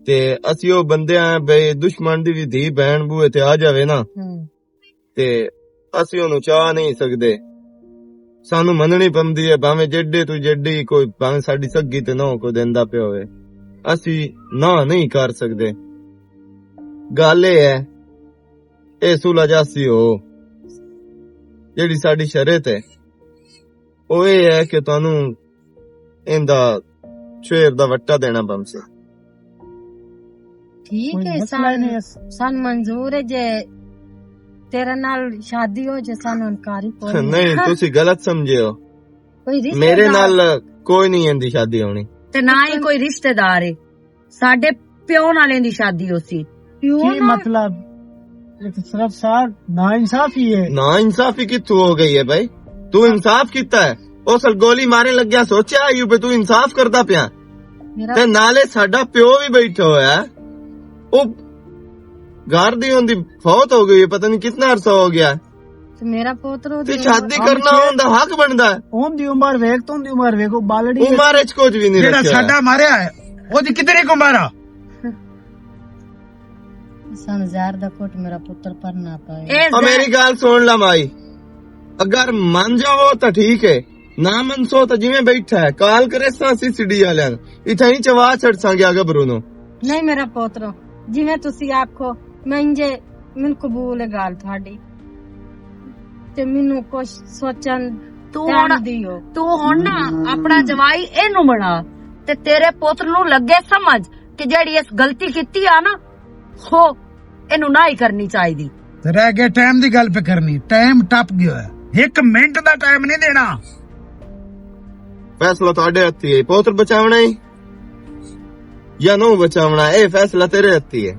ਤੇ ਅਸੀਂ ਉਹ ਬੰਦੇ ਆ ਬਈ ਦੁਸ਼ਮਣ ਦੀ ਵੀ ਧੀ ਭੈਣ ਬੂਏ ਤੇ ਆ ਜਾਵੇ ਨਾ ਤੇ ਅਸੀਂ ਉਹਨੂੰ ਚਾਹ ਨਹੀਂ ਸਕਦੇ। ਸਾਨੂੰ ਮੰਨਣੀ ਪੈਂਦੀ ਹੈ ਭਾਵੇਂ ਜੱਡੇ ਤੋਂ ਜੱਡੀ ਕੋਈ ਭਾਵੇਂ ਸਾਡੀ ਸੱਗੀ ਤੇ ਨਾ ਕੋਈ ਦਿੰਦਾ ਪਿਆ ਹੋਵੇ, ਅਸੀਂ ਨਾ ਨਹੀਂ ਕਰ ਸਕਦੇ। ਗੱਲ ਇਹ ਹੈ ਇਹ ਸੁਲਾ ਜਾਸੀ ਹੋ ਜਿਹੜੀ ਸਾਡੀ ਸ਼ਰੀਅਤ ਹੈ ਉਹ ਇਹ ਹੈ ਕਿ ਤੁਹਾਨੂੰ ਇਹਦਾ ਸ਼ੇਰ ਦਾ ਵੱਟਾ ਦੇਣਾ ਬੰਸੇ। ठीक है सन मंजूर है जे तेरे नाल शादी हो जे सन इनकारी कोई ਨਹੀਂ ਤੁਸੀਂ ਗਲਤ ਸਮਝੇ ਹੋ। कोई रिश्तेदार ਮੇਰੇ ਨਾਲ ਕੋਈ ਨਹੀਂ ਇਹਦੀ ਸ਼ਾਦੀ ਹੋਣੀ ਤੇ ਨਾ ਹੀ ਕੋਈ ਰਿਸ਼ਤੇਦਾਰ ਏ। ਸਾਡੇ ਪਿਓ ਨਾਲ ਇਹਦੀ ਸ਼ਾਦੀ ਹੋਸੀ। ਕੀ ਮਤਲਬ ਇਹ ਤਾਂ ਸਿਰਫ ਸਾਰ ਨਾ ਇਨਸਾਫੀ ਹੈ। ਨਾ ਇਨਸਾਫੀ ਕਿੱਥੋਂ ਹੋ ਗਈ ਹੈ ਭਾਈ? ਤੂੰ ਇਨਸਾਫ ਕੀਤਾ ਹੈ ਉਸ ਗੋਲੀ ਮਾਰਨ ਲੱਗਿਆ ਸੋਚਿਆ ਆਯੂਬ ਤੂੰ ਇਨਸਾਫ ਕਰਦਾ ਪਿਆ मेरा ਤੇ ਨਾਲੇ ਸਾਡਾ ਪਿਓ ਵੀ ਬੈਠਾ ਹੋਇਆ ਹੈ। ਉਹ ਘਰ ਦੀ ਹੁੰਦੀ ਫੌਤ ਹੋ ਗਈ ਹੈ, ਪਤਾ ਨਹੀਂ ਕਿੰਨਾ ਅਰਸਾ ਹੋ ਗਿਆ तो मेरा पोतरो ਤੇ ਸ਼ਾਦੀ ਕਰਨਾ ਉਹਦਾ ਹੱਕ ਬਣਦਾ ਹੈ। ਉਹਦੀ ਉਮਰ ਵੇਖ ਤੋਂ ਦੀ ਉਮਰ ਵੇਖੋ ਬਾਲੜੀ ਉਮਰ ਚ ਕੁਝ ਵੀ ਨਹੀਂ ਜਿਹੜਾ ਰੱਖਿਆ ਸਾਡਾ ਮਾਰਿਆ ਹੈ ਉਹਦੀ ਕਿਤਨੇ ਕੋ ਮਾਰਾ? सन जार दा कोट मेरा पुत्र पर ना पाए ਇਹ और मेरी गाल सुन ला माई, अगर मन जाओ तो ठीक है, ना मन सो तो जिवें बैठा है काल करे सीसीडी वाले इथे ही चवा छड़ सांगे आगे बरूनो। नहीं मेरा पोतरो जिवें तुसी आखो मैं इंजे मैनू कबूल है गाल थाडी ते मैनू कुछ सोचन ਤੂੰ time ਹੁਣ दियो ਤੂੰ ਹੁਣ ਨਾ ਆਪਣਾ ਜਵਾਈ ਇਹਨੂੰ ਬਣਾ ਤੇ ਤੇਰੇ ਪੁੱਤਰ ਨੂੰ ਲੱਗੇ ਸਮਝ ਕਿ ਜਿਹੜੀ ਇਸ ਗਲਤੀ ਕੀਤੀ ਆ ਨਾ ਹੋ ਇਹਨੂੰ ਨਾ ਹੀ ਕਰਨੀ ਚਾਹੀਦੀ। ਤੇ ਰਹਿ ਗਿਆ ਟਾਈਮ ਦੀ ਗੱਲ ਪੇ ਕਰਨੀ, ਟਾਈਮ ਟੱਪ ਗਿਆ ਹੈ, 1 ਮਿੰਟ ਦਾ ਟਾਈਮ ਨਹੀਂ ਦੇਣਾ। फैसला ਤੁਹਾਡੇ ਹੱਥੀ ਹੈ, ਪੁੱਤਰ ਬਚਾਉਣਾ ਹੈ ਜਾਂ ਨੂੰ ਬਚਾਉਣਾ ਹੈ, ਇਹ ਫੈਸਲਾ ਤੇਰੇ ਹੱਥੀ ਹੈ।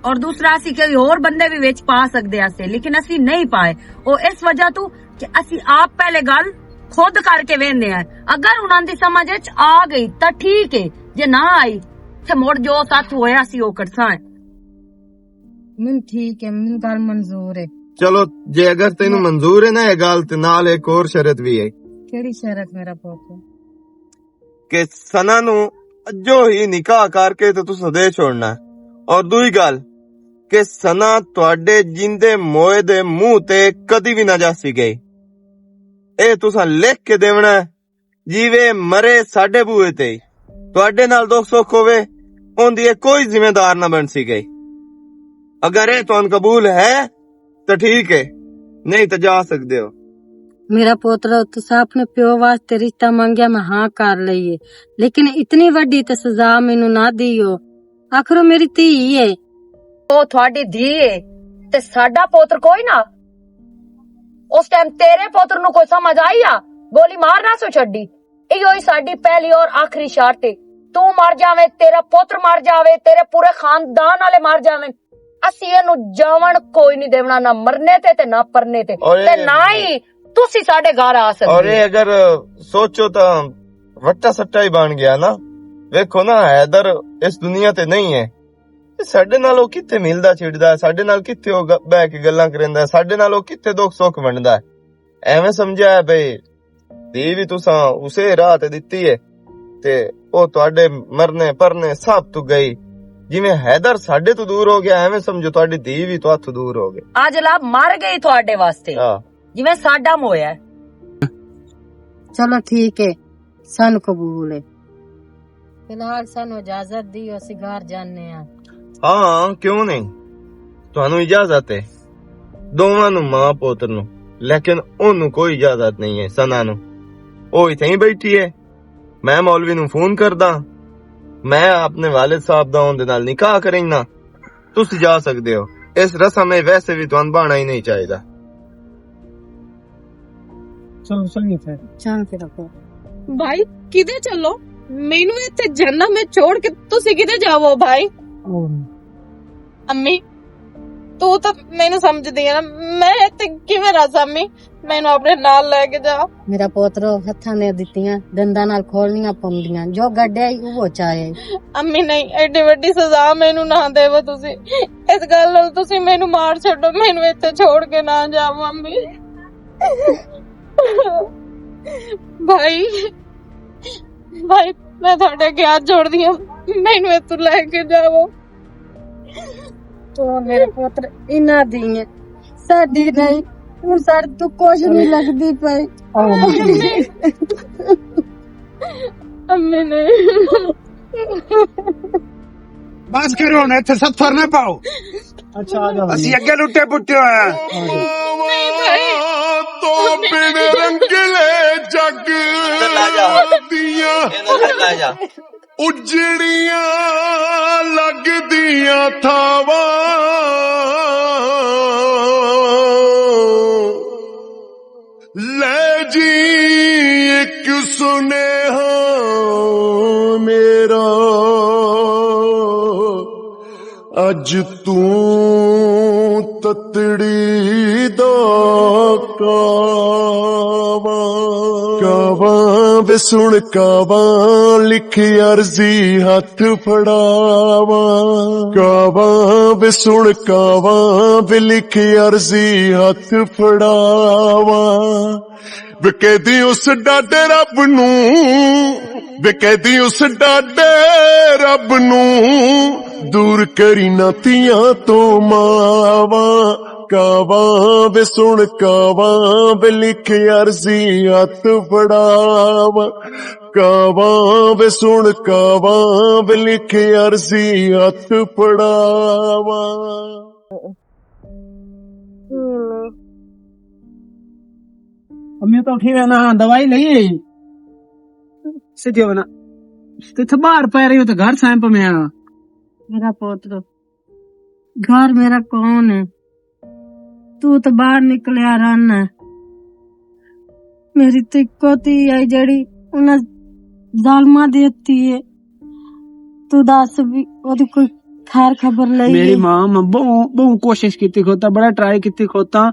ਔਰ ਦੂਸਰਾ ਅਸੀਂ ਕੋਈ ਹੋਰ ਬੰਦੇ ਵੀ ਵਿੱਚ ਪਾ ਸਕਦੇ ਆਸੇ ਲੇਕਿਨ ਅਸੀਂ ਨਹੀਂ ਪਾਏ ਉਹ ਇਸ ਵਜ੍ਹਾ ਤੋਂ ਕਿ ਅਸੀਂ ਆਪ ਪਹਿਲੇ ਗੱਲ ਖੁਦ ਕਰਕੇ ਵੇਖਦੇ ਆ। ਅਗਰ ਉਹਨਾਂ ਦੀ ਸਮਝ ਵਿੱਚ ਆ ਗਈ ਤਾਂ ਠੀਕ ਹੈ, ਜੇ ਨਾ ਆਈ ਤੇ ਮੁੜ ਜੋ ਸਾਥ ਹੋਇਆ ਸੀ ਉਹ ਕਰਸਾਂ। मैनू ठीक है मैनू गाल मंजूर है ਚਲੋ ਜੇ ਅਗਰ ਤੈਨੂੰ ਮਨਜ਼ੂਰ ਹੈ ਨਾ ਇਹ ਗੱਲ ਤੇ ਨਾਲ ਇੱਕ ਹੋਰ ਸ਼ਰਤ ਵੀ ਹੈ केड़ी शरत मेरा पोतरो ਕਿ ਸਨਾ ਨੂੰ ਅੱਜੋ ਹੀ ਨਿਕਾਹ ਕਰਕੇ ਤੇ ਤੁਸੀਂ ਦੇ ਛੋੜਨਾ ਹੈ। ਔਰ ਦੂਜੀ ਗੱਲ ਕਿ ਸਨਾ ਤੁਹਾਡੇ ਜਿੰਦੇ ਮੋਏ ਦੇ ਮੂੰਹ ਤੇ ਕਦੀ ਵੀ ਨਾ ਜਾਸੀ ਗਈ, ਇਹ ਤੁਸੀਂ ਲਿਖ ਕੇ ਦੇਵਣਾ ਜਿਵੇਂ ਮਰੇ ਸਾਡੇ ਬੂਏ ਤੇ ਤੁਹਾਡੇ ਨਾਲ ਦੁੱਖ ਸੁੱਖ ਹੋਵੇ ਉਹਦੀ ਇਹ ਕੋਈ ਜ਼ਿੰਮੇਦਾਰ ਨਾ ਬਣ ਸੀ ਗਈ। ਅਗਰ ਇਹ ਤੁਹਾਨੂੰ ਕਬੂਲ ਹੈ ਤਾਂ ਠੀਕ ਹੈ, ਨਹੀਂ ਤਾਂ ਜਾ ਸਕਦੇ ਹੋ। मेरा पोतरा तुसा अपने प्यो वास्ते रिश्ता मांगया मैं हाँ कर लईए लेकिन इतनी वड्डी ते सजा मैनू ना दियो आखिर मेरी धी है ਉਹ ਤੁਹਾਡੀ ਧੀ ਏ ਤੇ ਸਾਡਾ ਪੁੱਤਰ ਕੋਈ ਨਾ। ਉਸ ਟਾਈਮ ਤੇਰੇ ਪੁੱਤਰ ਨੂੰ ਕੋਈ ਸਮਝ ਆਈ ਆ ਗੋਲੀ ਮਾਰ ਨਾ ਸੋ ਛੱਡੀ। ਇਹੋ ਹੀ ਸਾਡੀ ਪਹਿਲੀ ਔਰ ਆਖਰੀ ਸ਼ਰਤ ਏ, ਤੂੰ ਮਰ ਜਾਵੇਂ, ਤੇਰਾ ਪੁੱਤਰ ਮਰ ਜਾਵੇ, ਤੇਰੇ ਪੂਰੇ ਖਾਨਦਾਨ ਵਾਲੇ ਮਰ ਜਾਵੇਂ, ਅਸੀਂ ਇਹਨੂੰ ਜਾਵਣ ਕੋਈ ਨਹੀਂ ਦੇਵਣਾ, ਨਾ ਮਰਨੇ ਤੇ ਨਾ ਪਰਨੇ ਤੇ ਨਾ ਹੀ ਤੁਸੀਂ ਸਾਡੇ ਘਰ ਆ ਔਰ ਸਕਦੇ। ਇਹ ਅਗਰ ਸੋਚੋ ਤਾਂ ਵੱਟਾ ਸੱਟਾ ਹੀ ਬਣ ਗਿਆ ਨਾ। ਵੇਖੋ ਨਾ ਹੈਦਰ ਇਸ ਦੁਨੀਆ ਤੇ ਨਹੀਂ ਹੈ, ਸਾਡੇ ਨਾਲ ਉਹ ਕਿੱਥੇ ਮਿਲਦਾ ਛਿੜਦਾ, ਸਾਡੇ ਨਾਲ ਕਿੱਥੇ ਉਹ ਬਹਿ ਕੇ ਗੱਲਾਂ ਕਰਿੰਦਾ, ਸਾਡੇ ਨਾਲ ਉਹ ਕਿੱਥੇ ਦੁੱਖ ਸੁੱਖ ਵੰਡਦਾ। ਐਵੇਂ ਸਮਝਿਆ ਬਈ ਧੀ ਵੀ ਤੁਸੀਂ ਉਸੇ ਰਾਹ ਤੇ ਦਿੱਤੀ ਹੈ ਤੇ ਉਹ ਤੁਹਾਡੇ ਮਰਨੇ ਪਰਨੇ ਸਭ ਤੋਂ ਗਈ। ਜਿਵੇਂ ਹੈਦਰ ਸਾਡੇ ਤੋਂ ਦੂਰ ਹੋ ਗਿਆ ਐਵੇਂ ਸਮਝੋ ਤੁਹਾਡੀ ਧੀ ਵੀ ਤੁਹਾਥੋਂ ਦੂਰ ਹੋ ਗਈ। ਅੱਜ ਲਾ ਮਰ ਗਈ ਤੁਹਾਡੇ ਵਾਸਤੇ ਜਿਵੇਂ ਸਾਡਾ ਮੋਇਆ। चलो ठीक है सन कबूल है फिलहाल सानू इजाजत दी ਅਸੀਂ ਘਰ ਜਾਣੇ ਆ। ਹਾਂ ਕਿਉਂ ਨਹੀਂ, ਤੁਹਾਨੂੰ ਇਜਾਜ਼ਤ ਹੈ ਦੋਵਾਂ ਨੂੰ, ਮਾਂ ਪੁੱਤਰ ਨੂੰ, ਲੇਕਿਨ ਉਹਨੂੰ ਕੋਈ ਇਜਾਜ਼ਤ ਨਹੀਂ ਹੈ ਸਨਾ ਨੂੰ। ਉਹ ਇੱਥੇ ਹੀ ਬੈਠੀ ਹੈ, ਮੈਂ ਮੌਲਵੀ ਨੂੰ ਫੋਨ ਕਰਦਾ, ਮੈਂ ਆਪਣੇ ਵਾਲਿਦ ਸਾਹਿਬ ਦਾ ਉਹਦੇ ਨਾਲ ਨਿਕਾਹ ਕਰਾਂਗਾ, ਤੁਸੀਂ ਜਾ ਸਕਦੇ ਹੋ। ਇਸ ਰਸਮ ਵਿੱਚ ਵੈਸੇ ਵੀ ਤੁਹਾਨੂੰ ਬਾਣਾ ਹੀ ਨਹੀਂ ਚਾਹੀਦਾ। ਚਲੋ ਚਲੀਏ ਫਿਰ। ਚਲ ਫਿਰ ਆਪੋ ਭਾਈ ਕਿਧਰ ਚੱਲੋ? ਮੈਨੂੰ ਇੱਥੇ ਜੰਨਤ ਵਿੱਚ ਛੋੜ ਕੇ ਤੁਸੀਂ ਕਿਧਰ ਜਾਵੋ ਭਾਈ? ਅੰਮੀ ਤੂੰ ਤਾਂ ਮੈਨੂੰ ਸਮਝਦੀ ਆ ਨਾ, ਮੈਂ ਇੱਥੇ ਕਿਵੇਂ ਰਹਿ ਅੰਮੀ? ਮੈਨੂੰ ਆਪਣੇ ਨਾਲ ਲੈ ਕੇ ਜਾ। ਮੇਰਾ ਪੋਤਰੋ ਹੱਥਾਂ ਨੇ ਦਿੱਤੀਆਂ ਦੰਦਾਂ ਨਾਲ ਖੋਲਣੀਆਂ ਪਾਉਂਦੀਆਂ, ਜੋ ਗੱਡਿਆ ਉਹ ਚਾਹੇ। ਅੰਮੀ ਨਹੀਂ, ਐਡੀ ਵੱਡੀ ਸਜ਼ਾ ਮੈਨੂੰ ਨਾ ਦੇਵੋ ਤੁਸੀਂ। ਇਸ ਗੱਲ ਨਾਲ ਤੁਸੀਂ ਮੈਨੂੰ ਮਾਰ ਛੱਡੋ, ਮੈਨੂੰ ਇੱਥੇ ਛੋੜ ਕੇ ਨਾ ਜਾਵੋ ਅੰਮੀ। ਭਾਈ ਭਾਈ ਮੈਂ ਤੁਹਾਡੇ ਅੱਗੇ ਹੱਥ ਜੋੜਦੀ ਹਾਂ, ਮੈਨੂੰ ਇੱਥੋਂ ਲੈ ਕੇ ਜਾਵੋ। ਤੂੰ ਮੇਰੇ ਪੁੱਤਰ ਇਹਨਾਂ ਦੀ ਹੈ, ਸਾਡੀ ਨਹੀਂ। ਹੁਣ ਸਾਡੇ ਤੋਂ ਕੁਝ ਨਹੀਂ ਲੱਗਦੀ ਪਈ। ਅੰਮੀ ਨੇ बस करो ना, इतने सत्तर ना पाओ। अच्छा आ जाओ। असि अगे लुटे पुटे होया तो बिन रंगले जग दिया उजड़ियां लगदियां थावां ले जी एक सुनेहा मेरा अज तू ततड़ी दा कावा वे सुन कावा लिख अर्जी हाथ फड़ावा कावा वे सुन कावा वे लिख अर्जी हाथ फड़ावा वे कहदी उस डाडे रब नू वे कहदी उस डाडे रब नू दूर करी ना तियां तो मावा कावा वे सुन कावा वे लिख अर्जी हाथ फड़ावा कावा वे सुन कावा वे लिख अर्जी हाथ फड़ावा। अम्मी तो उठी है ना, दवाई ली सीधे बना तो बाहर पै रही हो तो घर सैंप में आ। मेरा पुत्र घर मेरा कौन है? तू तो बाहर निकलिया रहना। मेरी तो इको धी आई जड़ी उन्हें जालमा देती है। तू दस भी ओदी कोई खैर खबर लई? मेरी मां मैं बहुत कोशिश की खोता, बड़ा ट्राई की खोता,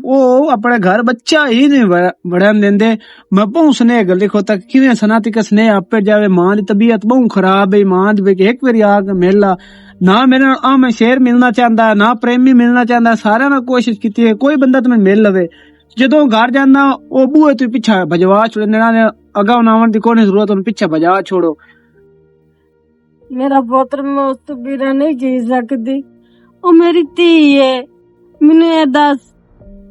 वो अपने घर बच्चा ही नहीं बढ़न देंदे। मैं बहुत स्नेह गल खोता किवें सनाती का स्नेह आपे जावे। मां दी तबीयत बहुत खराब है, मां दी एक बारी आके मिल ना मेरे आ मैं शेर मिलना चाहता ना प्रेमी मिलना चाहता, सारे ने कोशिश की है कोई बंदा तुम्हें मिल लवे। जदों घर जाना ओ बूहे तू पिछा भजवा छोड़े, ने अगा नावन की कोई जरूरत उन पिछा भजा छोड़ो। मेरा पुत्र मैं उस तो बिना नहीं जी सकती। ओ मेरी धी है, मैनू ये दस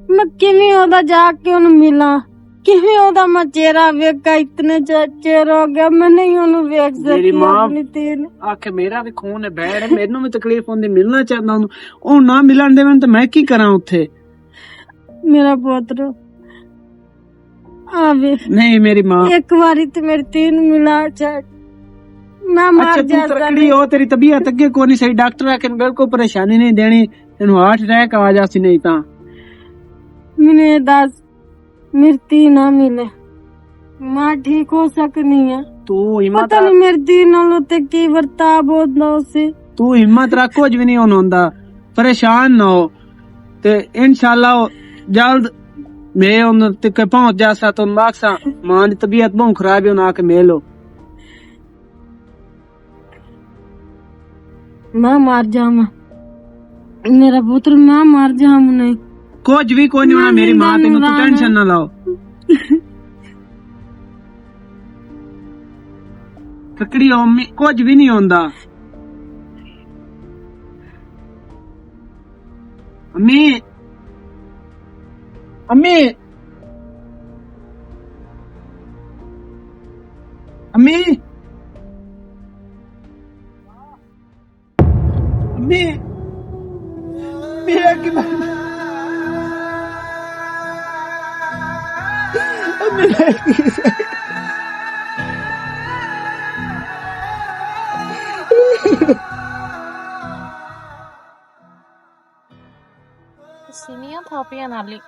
मैं किवें ओदा जाके उन्हें मिला, किवें ओदा मैं चेहरा वेखा? इतने चेर हो गया मैं नहीं ओनू वेख मेरी सकती मां अपनी धी नू। आखे मेरा भी खून है बैड है, मेनू भी तकलीफ होंदी, मिलना चाहता हूं ओ ना मिलन देवन तो मैं की करा उत्थे? मेरा पुत्र आवे नहीं मेरी मां एक बारी तो मेरी धी नू मिला छड़, मैं मर अच्छा तू जाता। तरकड़ी हो, तेरी तबीयत अगे को नहीं सही, डॉक्टर आखे बिल्कुल परेशानी नहीं देनी, तेनू हार्ट अटैक आ जासी नहीं ता। मैंने ये दस मेरी धी ना मिले मैं ठीक हो सकनी है? तू हिम्मत पता नहीं मेरी धी नालों ते की बर्ताव होता उसे। तू हिम्मत रख, कुछ भी नहीं होना, परेशान ना हो ते इंशाल्लाह जल्द मैं उन तक पहुंच जासा। तो बाक्सा मां दी तबीयत बहुत खराब है, उन आके मिलो। मैं मर जाऊं मेरा पुत्र, मैं मर जाऊं नहीं। कुछ भी कोई नहीं होना मेरी मां, तेनू तू टेंशन ना लाओ। तकड़ी हो अम्मी, कुछ भी नहीं होंदा। अम्मी अम्मी अम्मी अम्मी मेरा की सीनिया थापियां नाली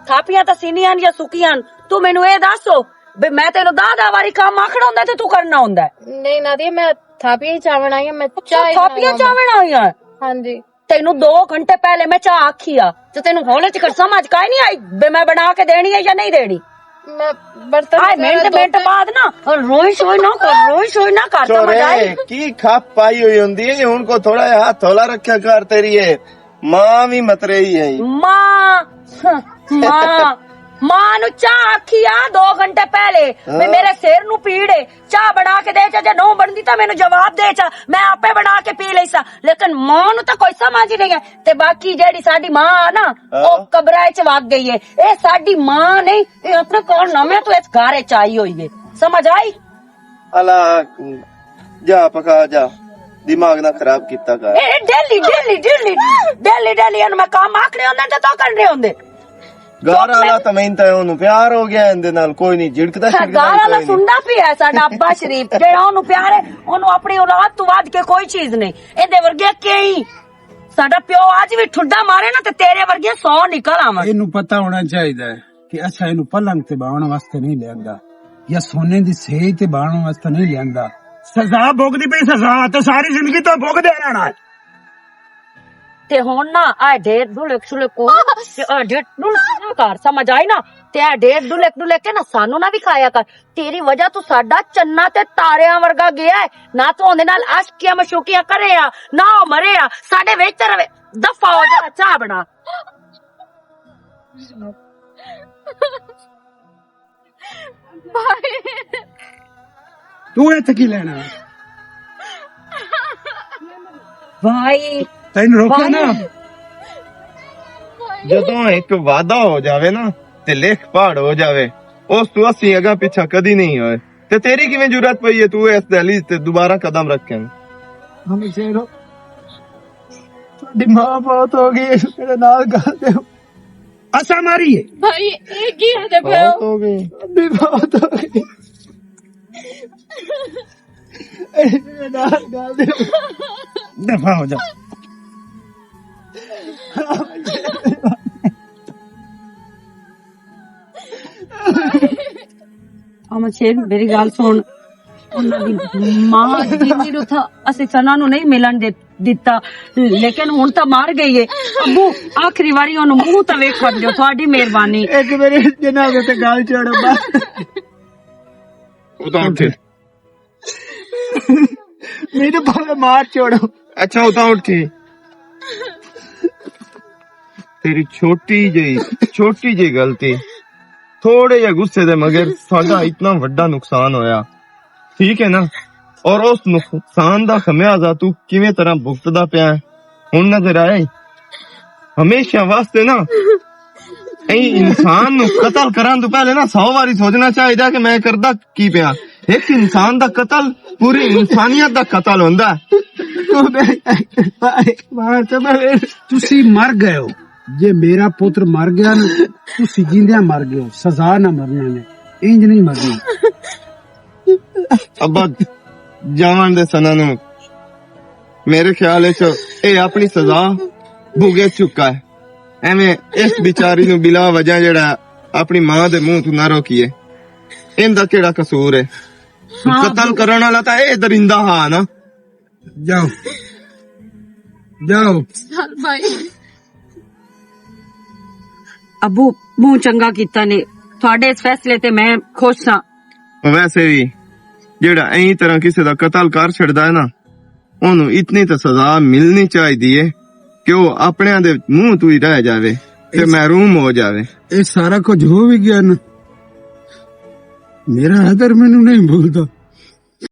ਥਾਪੀਆਂ ਤਾਂ ਸੀਨੀਆਂ ਜਾਂ ਸੁੱਕੀਆਂ। ਤੂੰ ਮੈਨੂੰ ਇਹ ਦੱਸੋ ਵੀ ਮੈਂ ਤੈਨੂੰ 10 ਵਾਰੀ ਕੰਮ ਆਖਣਾ ਹੁੰਦਾ ਤੇ ਤੂੰ ਕਰਨਾ ਹੁੰਦਾ? नहीं नादिया मैं थापियां ही चावण आई मैं चाय ਥਾਪੀਆਂ ਚਾਵਣ ਆਈਆਂ? हाँ जी ਤੈਨੂੰ 2 ਘੰਟੇ ਪਹਿਲੇ ਮੈਂ ਚਾਹ ਆਖੀ ਆ ਤੇ ਤੈਨੂੰ ਹੋਲੇ ਚ ਸਮਝ ਕਾਈ ਨਹੀਂ ਆਈ ਵੀ ਮੈਂ ਬਣਾ ਕੇ ਦੇਣੀ ਹੈ ਜਾਂ ਨਹੀਂ ਦੇਣੀ? मैं बर्तन ਆਏ ਮਿੰਟ ਬਾਅਦ ਨਾ ਰੋਈ ਸੋਈ ਨਾ ਕਰ ਸਮਝ ਆਈ? की खाप पाई हुई होंदी है हुन को थोड़ा हाथ थोला रखा कर तेरी है मां भी मत रही है। मां ਮਾਂ ਨੂੰ ਚਾਹ ਆਖੀ ਆ 2 ਘੰਟੇ ਪਹਿਲੇ ਵੀ ਮੇਰੇ ਸਿਰ ਨੂੰ ਪੀੜ ਏ, ਚਾਹ ਬਣਾ ਕੇ ਦੇ ਚਾ, ਜੇ ਨੋ ਬਣਦੀ ਤਾਂ ਮੈਨੂੰ ਜਵਾਬ ਦੇ ਚਾ, ਮੈਂ ਆਪੇ ਬਣਾ ਕੇ ਪੀ ਲਈ ਸਾ। ਲੇਕਿਨ ਮਾਂ ਨੂੰ ਤਾਂ ਕੋਈ ਸਮਝ ਹੀ ਨਹੀਂ ਹੈ। ਤੇ ਬਾਕੀ ਜਿਹੜੀ ਸਾਡੀ ਮਾਂ ਆ ਨਾ, ਉਹ ਕਬਰਾਂ 'ਚ ਵਗ ਗਈ ਏ। ਇਹ ਸਾਡੀ ਮਾਂ ਨਹੀਂ, ਇਹ ਆਪਣੇ ਕੋਲ ਨਵੇਂ ਤੋਂ ਇਸ ਘਰ 'ਚ ਆਈ ਹੋਈ ਏ। ਸਮਝ ਆਈ? अला जा पका जा, दिमाग ना खराब किता कर। ਇਹ ਡੇਲੀ ਇਹਨੂੰ ਮੈਂ ਕੰਮ ਆਖਣੇ ਹੁੰਦੇ ਤੇ ਤਾਂ ਕਰਨੇ ਹੁੰਦੇ। घर वाला तो मैं तो ओनू प्यार हो गया इंदे नाल, कोई नहीं झिड़कदा ਗਾਲ ਵਾਲਾ ਸੁਣਦਾ ਪਿਆ ਸਾਡਾ ਅੱਬਾ ਸ਼ਰੀਫ, ਜਿਹੜਾ ਉਹਨੂੰ ਪਿਆਰ ਹੈ, ਉਹਨੂੰ ਆਪਣੀ ਔਲਾਦ ਤੋਂ ਵੱਧ ਕੇ ਕੋਈ ਚੀਜ਼ ਨਹੀਂ। ਇਹਦੇ ਵਰਗੇ ਕਈ ਸਾਡਾ ਪਿਓ ਅੱਜ ਵੀ ਠੁੱਡਾ ਮਾਰੇ ਨਾ ਤੇ ਤੇਰੇ ਵਰਗੇ 100 ਨਿਕਲ ਆਵਣ। ਇਹਨੂੰ ਪਤਾ ਹੋਣਾ ਚਾਹੀਦਾ ਹੈ ਕਿ ਅੱਛਾ ਇਹਨੂੰ ਪਲੰਗ ਤੇ ਬਾਉਣ ਵਾਸਤੇ ਨਹੀਂ ਲਿਆਂਦਾ ਜਾਂ ਸੋਨੇ ਦੀ ਸੇਜ ਤੇ ਬਾਉਣ ਵਾਸਤੇ ਨਹੀਂ ਲਿਆਂਦਾ। ਸਜ਼ਾ ਭੁਗਦੀ ਪਈ, ਸਜ਼ਾ ਤੇ ਸਾਰੀ ਜ਼ਿੰਦਗੀ ਤੋਂ ਭੁਗਦੇ ਰਹਿਣਾ ਹੈ। ਤੇ ਹੁਣ ਨਾ ਆ ਢੇਰ ਢੁਲਕ ਛੁਲਕ ਕੋ ਤੇ ਆ ਢੇਰ ਢੁਲਕ ਕਰ, ਸਮਝ ਆਈ ਨਾ? ਤੇ ਆ ਢੇਰ ਢੁਲਕ ਕੇ ਨਾ ਸਾਨੂੰ ਨਾ ਵੀ ਖਾਇਆ ਕਰ। ਤੇਰੀ ਵਜ੍ਹਾ ਤੋਂ ਸਾਡਾ ਚੰਨਾ ਤੇ ਤਾਰਿਆਂ ਵਰਗਾ ਗਿਆ ਹੈ। ਨਾ ਤੂੰ ਉਹਦੇ ਨਾਲ ਆਸ਼ਕੀਆਂ ਮਸ਼ੂਕੀਆਂ ਕਰੇ ਆ, ਨਾ ਉਹ ਮਰੇ ਆ, ਸਾਡੇ ਵਿੱਚ ਤੇ ਰਵੇ। ਦਫਾ ਹੋ ਜਾ, ਚਾਹ ਬਣਾ। ਤੂੰ ਇੱਥੇ ਕੀ ਲੈਣਾ? ਭਾਈ ਤੈਨੂੰ ਰੋਕਿਆ ਨਾ। ਜਦੋਂ ਇੱਕ ਵਾਦਾ ਹੋ ਜਾਵੇ ਨਾ ਤੇ ਲਿਖ ਪਹਾੜ ਹੋ ਜਾਵੇ, ਉਸ ਤੋਂ ਅਸੀਂ ਅਗਾ ਪਿੱਛਾ ਕਦੀ ਨਹੀਂ ਹੋਏ। ਤੇ ਤੇਰੀ ਕਿਵੇਂ ਜੁਰਤ ਪਈ ਹੈ ਤੂੰ ਇਸ ਦਹਲੀਜ਼ ਤੇ ਦੁਬਾਰਾ ਕਦਮ ਰੱਖੇਂ? ਹਮ ਸ਼ੇਰੋ ਤੁਹਾਡੀ ਮਾਂ ਬਹੁਤ ਹੋ ਗਈ, ਮੇਰੇ ਨਾਲ ਗੱਲ ਤੇ ਅਸਾ ਮਾਰੀਏ। ਭਾਈ ਇਹ ਕੀ ਹਦੇ ਪਿਓ? ਬਹੁਤ ਹੋ ਗਈ। ਤੁਹਾਡੀ ਬਹੁਤ ਹੋ ਗਈ, ਮੇਰੇ ਨਾਲ ਗੱਲ ਤੇ ਦਫਾ ਹੋ ਜਾ। ਅਮਰ ਸ਼ੇਰ ਮੇਰੀ ਗੱਲ ਸੁਣ, ਉਹਨਾਂ ਦੀ ਮਾਂ ਜਿੰਨੀ ਨੂੰ ਤਾਂ ਅਸੀਂ ਸਨਾ ਨੂੰ ਨਹੀਂ ਮਿਲਣ ਦਿੱਤਾ, ਲੇਕਿਨ ਹੁਣ ਤਾਂ ਮਾਰ ਗਈ ਏ। ਅੱਬੂ ਆਖਰੀ ਵਾਰੀ ਉਹਨੂੰ ਮੂੰਹ ਤਾਂ ਵੇਖਣ ਦਿਓ, ਤੁਹਾਡੀ ਮਿਹਰਬਾਨੀ। ਇੱਕ ਮੇਰੇ ਜਨਾਬ ਤੇ ਗੱਲ ਛੋੜੋ ਬਸ। ਉਤਾਂ ਉੱਠ। ਮੈਨੂੰ ਭਾਵੇਂ ਮਾਰ ਛੋੜੋ। ਅੱਛਾ ਉਤਾਂ ਉੱਠੀ। तेरी छोटी जी गलती, थोड़े जे गुस्से दे मगर साडा इतना वड्डा नुकसान होया, ठीक है ना? और उस नुकसान दा खमियाजा तू किवें तरह भुगतदा पिया हुण नजर आए? हमेशा वास्ते ना ऐ इंसान नु कत्ल करन तो पहले ना 100 बारी सोचना चाहिदा कि मैं करदा की पिया। एक इंसान दा कत्ल पूरी इंसानियत दा कत्ल हुंदा। ਤੁਸੀਂ ਮਰ ਗਏ ਹੋ। ਜੇ ਮੇਰਾ ਪੁੱਤਰ ਮਰ ਗਿਆ ਨਾ, ਤੁਸੀਂ ਜਿੰਦਿਆਂ ਮਰ ਗਏ ਹੋ। ਸਜ਼ਾ ਨਾ ਮਰਨਾ ਨੇ, ਇੰਜ ਨਹੀਂ ਮਰਨਾ। अब्बा जावन दे सना नु मेरे ख्याल च ए अपनी सजा भुगे चुका है। एवें इस बिचारी नु बिला वजह जेड़ा अपनी मां दे मुंह तू ना रोकीए, इंदा केड़ा कसूर है? कत्ल करन वाला तां ए दरिंदा हा ना। ਜਾਓ ਜਾਓ। ਭਾਈ ਅੱਬੂ ਮੂੰਹ ਚੰਗਾ ਕੀਤਾ ਨੇ, ਤੁਹਾਡੇ ਇਸ ਫੈਸਲੇ ਤੇ ਮੈਂ ਖੁਸ਼ ਹਾਂ। वैसे भी जेड़ा ऐ तरह किसी दा कत्ल कर छड़दा है ना, ओनू इतनी तो सजा मिलनी चाहिदी है कि वो अपने दे मुंह तू ही रह जावे ते महरूम हो जावे। ਇਹ ਸਾਰਾ ਕੁਝ ਹੋ ਵੀ ਗਿਆ ਨਾ, ਮੇਰਾ ਹਦਰ ਮੈਨੂੰ ਨਹੀਂ ਭੁੱਲਦਾ।